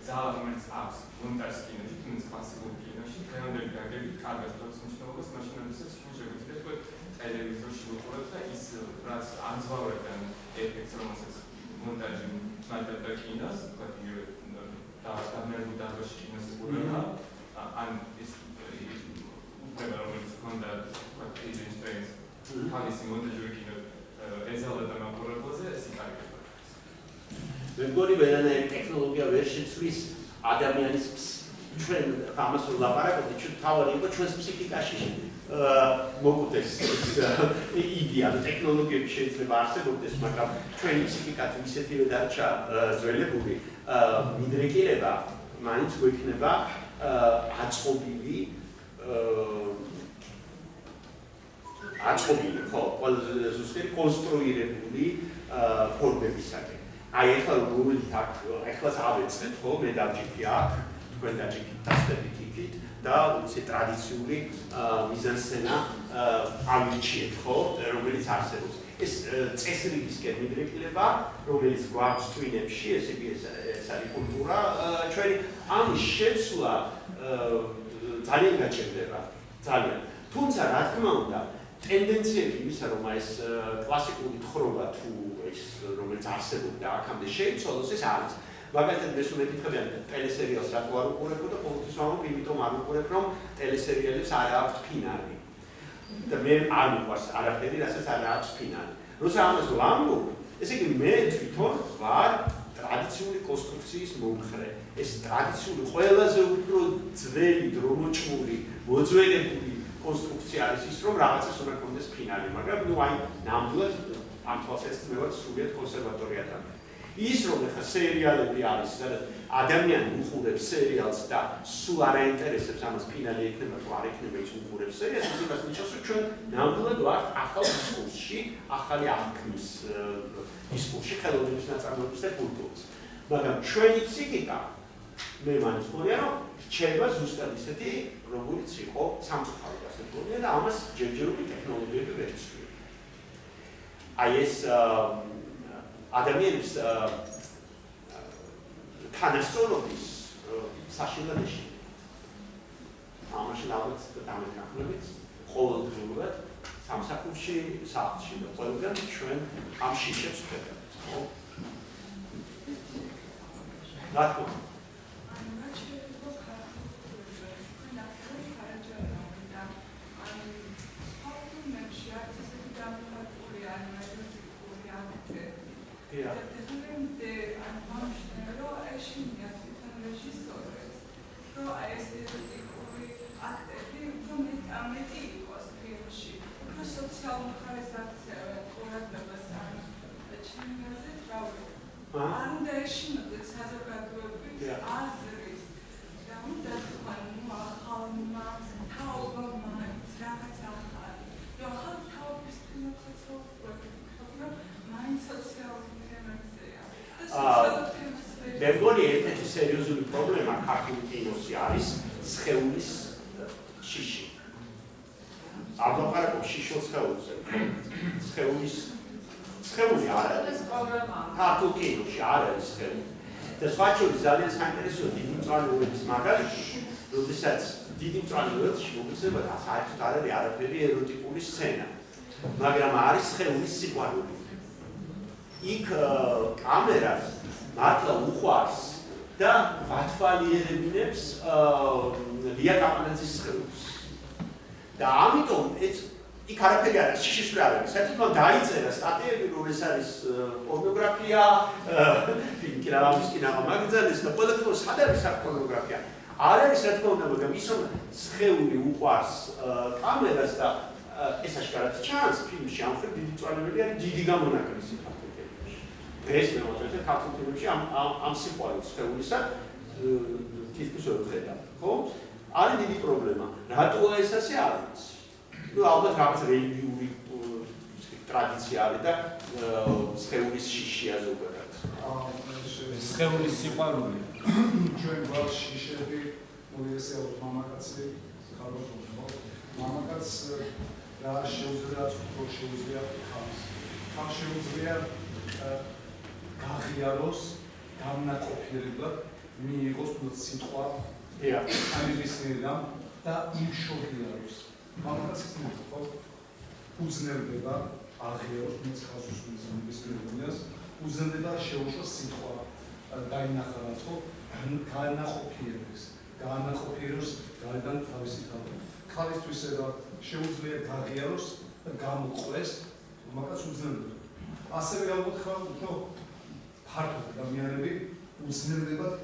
ძალა რომელიც აქვს მონტაჟ კინოში თუმცა კლასიკურ კინოში დღევანდელი გაგებით კარგად თავს მნიშვნელობას მაშინ როდესაც ჩვენ შეგვიძლია თქვა ტელევიზორში ვუყურებთ და ის რაც ანძვავებენ ეფექტს რომელსაც მონტაჟი მაგდა კინოს თქვა და მე დაბაში კინოს უყურება ან ის უბრალოდ რომელიც კონდა თქვა ინსტრუმენტს თავისი მონტაჟური კინო ეზალა და მაყურებელზე ეს იკარგება მე მგონი ვერანაირი ტექნოლოგია ვერ შეცვლის ადამიანის ჩვენ ამას ვლაპარაკობთ ჩვენ თავი იყო ჩვენს ფსიქიკაში მოგვდეს იდეა ტექნოლოგიები შეიძლება არსებობდეს მაგრამ ჩვენი ფსიქიკა ისეთივე დარჩა ძველებული მიდრეკილება მაინც გვექნება აწყობილი ხო ზუსტად კონსტრუირებული ფორმებისაკენ აი ახლა რომელი ახლაც ავეცეთ ხო მე დავჭიქი აქ თქვენ დაჭიქით დასტებით იქით და უცე ტრადიციული მიზანსცენა ამიჩიეთ ხო რომელიც არსებობს ეს წესრიგისკენ მიდრეკილება რომელიც გვაქვს ტვინებში ესე იგი ეს არის კულტურა ჩვენი ამის შეცვლა ძალიან გაჭირდება ძალიან თუმცა რა თქმა უნდა ტენდენციები იმისა რომ ეს კლასიკური თხრობა თუ ეს რომელიც არსებობდა აქამდე შეიცვალოს ეს არის მაგალითად მე სულ მეკითხებიან ტელესერიალს რატო არ უყურებ და ყოველთვის ვამბობ იმიტომ არ უყურებ რომ ტელესერიალებს არ აქვს ფინალი და მე არ მიყვარს არაფერი, რასაც არ აქვს ფინალი. როცა ამას ვამბობ, ესე იგი მე თვითონ ვარ ტრადიციული კონსტრუქციის მომხრე. ეს ტრადიციული ყველაზე უფრო ძველი დრომოჭმული, მოძველებული კონსტრუქცია არის ის, რომ რაღაცას უნდა კონდეს ფინალი, მაგრამ ნუ აი ნამდვილად ამ თვალსაზრისით მე ვარ სრულიად კონსერვატორიად. ის რომ ხა სერიალები არის, სადაც ადამიანი უყურებს სერიალს და სულ არ აინტერესებს ამას ფინალი ექნება თუ არ ექნება, ის უყურებს სერიალს, იმას ნიშნავს, რომ ჩვენ ნამდვილად ვართ ახალ დისკურსში, ახალი აღქმის დისკურსში, ხელოვნების ნაწარმოების და კულტურის. მაგრამ ჩვენი ფსიქიკა მე მაინც მგონია, რომ რჩება ზუსტად ისეთი, როგორიც იყო სამწუხაროდ ასე მგონია და ამას ჯერჯერობით ტექნოლოგიები ვერ იცვლიან. აი ეს ადამიანის თანასწორობის საშინლადეში. ამაში ალბათ დამეთანხმებით ყოველდღიურად სამსახურში, სახლში და ყველგან ჩვენ ამ შიშებს ვხედავთ, ხო? რა თქმა უნდა. მე მგონი ერთ-ერთი სერიოზული პრობლემა ქართულ კინოში არის სხეულის შიში. არ ვაპარაკობ შიშოს სხეულზე. სხეული არ არის. ქართულ კინოში არ არის სხეული. და სხვა შორის ძალიან საინტერესოა დიდი მწვანეულების მაგალითი, როდესაც დიდი მწვანეულებში მოგეცემა საერთოდ არ არის არაფერი ეროტიკული სცენა, მაგრამ არის სხეულის სიყვარული. იქ კამერას მართლა უყვარს და ვათვალიერებინებს ლია კაპანაძის სხეულს. და ამიტომ იქ არაფერი არ არის, შიშის არ არის. საერთოდ დაიწერა სტატიები, რომ ეს არის პორნოგრაფია, კინოამის კინომაგზალის და ყველაფერი სად არის აქ პორნოგრაფია. არ არის რა თქმა უნდა, მაგრამ ის რომ სხეული უყვარს კამერას და ეს აშკარად ჩანს ფილმში, ამ ხერ დიდი მწვანეები არის დიდი გამონაკლისი. ეს მე ვთქვი, ქართულ ფილმებში ამ სიყვარულს სხეულისა თითქოს ვერ ვხედავ, ხო? არის დიდი პრობლემა. რატოა ეს ასე არის? ნუ ალბათ რაღაც რელიგიური ტრადიცია არის და სხეულის შიშია ზოგადად. სხეულის სიყვარული. ჩვენ გვაქვს შიშები, მოიესეოთ მამაკაცი, ხალხო, მამაკაც რა შეუძლია უფრო შეუძლია ხალხს. ხალხ შეუძლია გაღიაროს, გამნაყოფიერებლად მიიღოს სიტყვა ამისნიდან და იმშობიაროს. მამაკაცის ხო უზნელდება აღიაროს მის ხალხს მისმენიას, უზნელდება შეუშვას სიტყვა დაინახავას ხო განაყოფიეროს გარედან თავისი თავი. ხალხისთვის რა შეუძლია გაღიაროს და გამოყვეს, მამაკაც უზნელდება. ასევე გამოთხა უფრო ფართოდ ადამიანები უზნელდებათ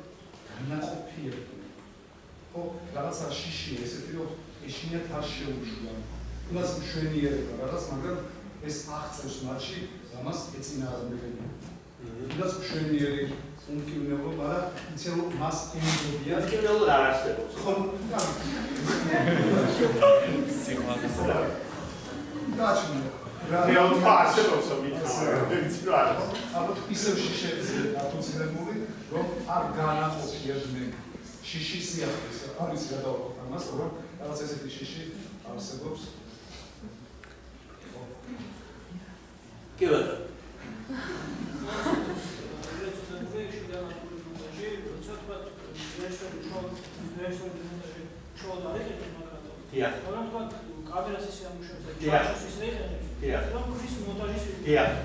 განაყოფიერებენ. ხო, რაღაცა შიშია ესეთი რომ ეშინიათ არ შეუშვა. იმას მშვენიერება რაღაც, მაგრამ ეს აღწევს მათში ამას ეწინააღმდეგება. იმას მშვენიერი უმკივნეულო, მაგრამ იცი რომ მას ემბობია. უმკივნეულოდ არ არსებობს. ხო, გაჩნდა. მე ვფასებობს მithმა. ალბათ ისევ შიშებზე დაფუძნებული, რომ არ განაყოფიერდნენ შიშის სიახლეს. არის გადავყოთ ამას, რომ რაღაც ესეთი შიში არსებობს. კი ბატონო.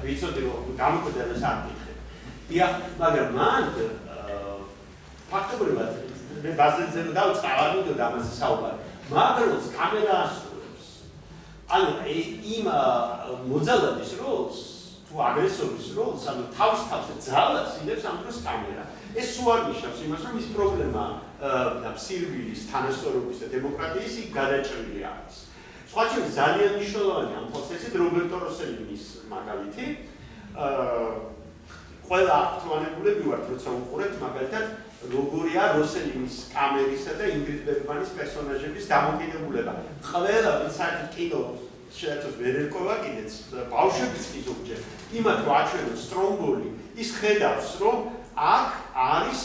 ვიცოდი რომ გამოკვდა ეს არტიკლი. მაგრამ მან ფაქტობრივად მე ბაზარზე დავწყავ ამაზე საუბარი. მაგრამ კამერა ასრულებს ანუ იმ მოძალადის როლს თუ აგრესორის როლს, ანუ თავის ძალას იღებს ამ დროს კამერა. ეს სულ არ ნიშნავს იმას, რომ ის პრობლემა სირბილის, თანასწორობის და დემოკრატიის იქ გადაჭრილი არის. სხვა შორის ძალიან მნიშვნელოვანი ამ პროცესით რობერტო როსელინის მაგალითი. ყველა აქტუალებულები ვართ, როცა უყურებთ მაგალითად როგორია როსელინის კამერისა და ინგრიდ ბერგმანის პერსონაჟების დამოკიდებულება. ყველა საერთოდ კინო შეერთოს ვერ ერკვა კიდეც ბავშვებიც კი ზოგჯერ იმათ რომ აჩვენოს სტრომბოლი ის ხედავს რომ აქ არის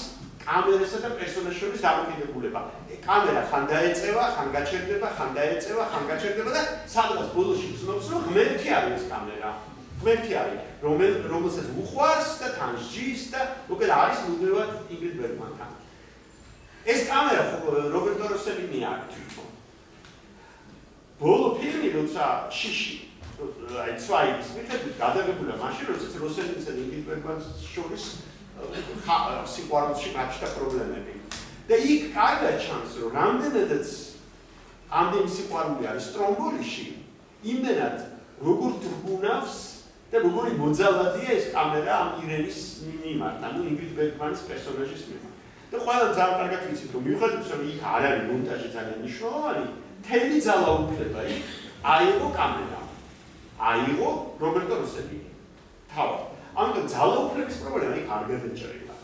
კამერასა და პერსონაჟების დამოკიდებულება. კამერა ხან დაეწევა, ხან გაჩერდება, ხან დაეწევა, ხან გაჩერდება და სადღაც ბოლოში გრძნობს რომ ღმერთი არის კამერა. ღმერთი არის რომელსაც უყვარს და თან სჯის და უკეთ არის მუდმივად ინგრიდ ბერგმანთან. ეს კამერა რობერტო როსელინი არის თვითონ. ბოლო ფილმი როცა შიში აი ცვაილის მიხედვით გადაღებულია მაშინ როდესაც როსელინსა და ინგრიდ ბერგმანს შორის სიყვარულში გაჩნდა პრობლემები. და იქ კარგად ჩანს რომ რამდენადაც ამდენი სიყვარული არის სტრომბოლიში, იმდენად როგორ თრგუნავს და როგორი მოძალადია ეს კამერა ამ ირენის მიმართ, ანუ ინგრიდ ბერგმანის პერსონაჟის მიმართ. და ყველამ ძალიან კარგად ვიცით რომ მიუხედავად რომ იქ არ არის მონტაჟი ძალიან მნიშვნელოვანი, მთელი ძალაუფლება იქ აიღო კამერამ. აიღო რობერტო როსელინი. თავად. ამიტომ ძალაუფლების პრობლემა იქ არ გადაჭრილა.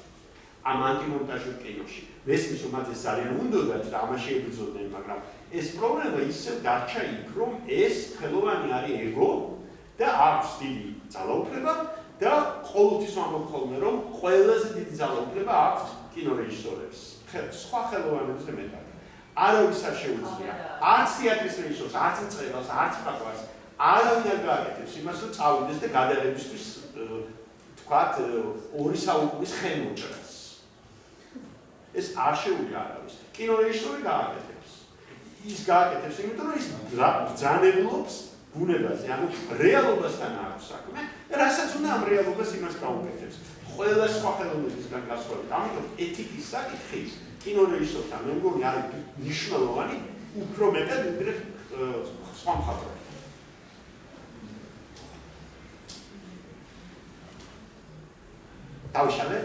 ამ ანტიმონტაჟურ კინოში. მესმის რომ მათ ეს ძალიან უნდოდათ და ამაში ებრძოდნენ, მაგრამ ეს პრობლემა ისევ დარჩა იქ, რომ ეს ხელოვანი არის ეგო და აქვს დიდი ძალაუფლება და ყოველთვის ვამბობ ხოლმე, რომ ყველაზე დიდი ძალაუფლება აქვს კინორეჟისორებს. სხვა ხელოვანებზე მეტად. არავის არ შეუძლია. არც თეატრის რეჟისორს, არც მწერალს, არც მხატვარს არავინ არ გააკეთებს იმას, რომ წავიდეს და გადაღებისთვის თქვათ 2 საუკუნის ხელმოჭრას. ეს არ შეუძლია არავის. კინორეჟისორი გააკეთებს. ის გააკეთებს, იმიტომ რომ ის ბრძანებულობს ბუნებაზე, ანუ რეალობასთან აქვს საქმე და რასაც უნდა ამ რეალობას იმას გაუკეთებს. ყველა სხვა ხელოვნებისგან გასვლით. ამიტომ ეთიკის საკითხი კინორეჟისორთან მე მგონი არის მნიშვნელოვანი, უფრო მეტად ვიდრე სხვა მხატვრები. დავიშალე?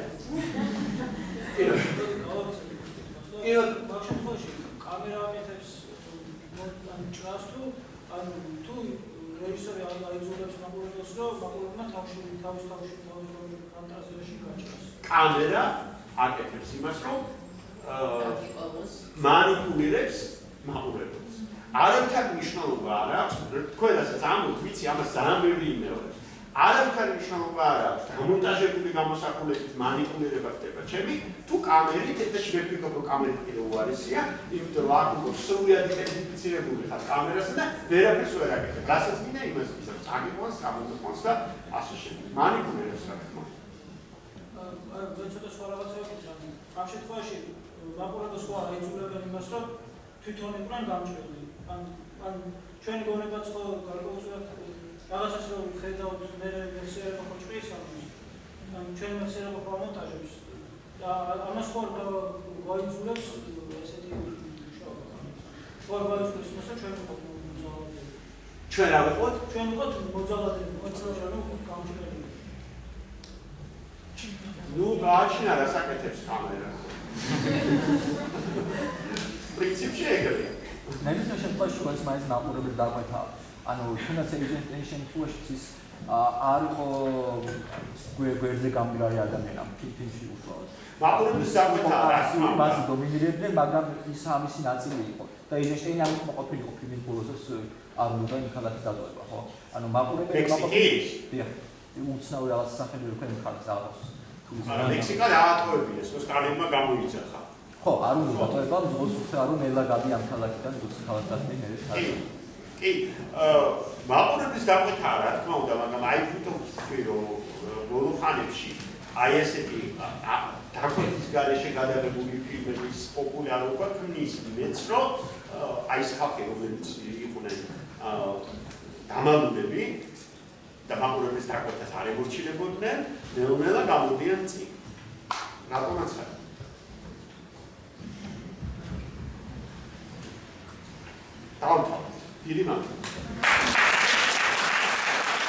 კამერა ამეთებს ჭრას თუ რეჟისორი აიძულებს მაყურებელს რომ მაყურებელმა თავში ფანტაზიაში გაჭრას. კამერა აკეთებს იმას, რომ მანიპულირებს მაყურებელს. არავითარ მნიშვნელობა არ აქვს, თქვენასაც ამბობთ, ვიცი, ამას ძალიან ბევრი იმეორებს. არავითარ მნიშვნელობა არ აქვს დამონტაჟებული გამოსახულებით მანიპულირება ხდება ჩემი, თუ კამერით, ესეში მე ვფიქრობ, რომ კამერით კიდევ უარესია, იმიტომ რომ აქ უკვე სრულად იდენტიფიცირებული ხარ კამერასა და ვერაფერს ვერ აკეთებ. რასაც მინდა იმას გიზარდ, აგიყვანს, გამოგვიყვანს და ასე შემდეგ. მანიპულირებს რა თქმა უნდა. ცოტა სხვა რაღაცაა ვიტყვი. ამ შემთხვევაში მაყურებელს ხო აიძულებენ იმას, რომ თვითონ იყვნენ გამჭრელი. ან ჩვენი გონებაც ხო გარკვეულწილად რაღაცას რომ ხედავთ მე მეხსიერება ხო ჭრის ან ჩვენ მეხსიერება ხო მონტაჟებს და ამას ხო გაიძულებს ესეთი მუშაობა. ხო გაიძულებს მოსა ჩვენ ვიყოთ მოძალადები. ჩვენ რა ვიყოთ? ჩვენ ვიყოთ მოძალადები, მოძალადები გამჭრელი. ნუ გააჩინა რა საკეთებს კამერა. პრინციპში ეგრეა. ნებისმიერ შემთხვევაში ჩვენს მაინც მაყურებელი დაგვეთა. ანუ თუნდაც ეს შემთხვევაშიც ის არ იყო გვერდზე გამგრალი ადამიანი ფილმში უშუალოდ. მაყურებლის დაგვეთა მას დომინირებდნენ, მაგრამ ის ამისი ნაწილი იყო. და ეიზენშტეინი ამით მოყოლილიყო ფილმის ბოლოსას არ უნდა იმ ქალაქის დატოვება, ხო? ანუ მაყურებელი უცნაური რაღაც სახელი თქვენ ხალხს აღავს. ლექსიკა დაატოვებიეს, რომ სტალინმა გამოიძახა. ხო, არ უნდა დატოვება, ზოგს უცხო რომ ელა გადი ამ ქალაქიდან ზოგს ქალაქთან მე კი, მაყურებლის დაგვეთა რა თქმა უნდა, მაგრამ აი თვითონ ვთქვი, რომ ბოლო ხანებში აი ესეთი დაგვეთის გარეშე გადაღებული ფილმების პოპულარობა ქმნის იმედს, რომ აი ეს ხალხი, რომელიც იყვნენ დამალულები და მაყურებლის დაგვეთას არ ემორჩილებოდნენ, ნელ-ნელა გამოდიან წინ. რატომაც არა? დავამთავრეთ. დიდი მადლობა.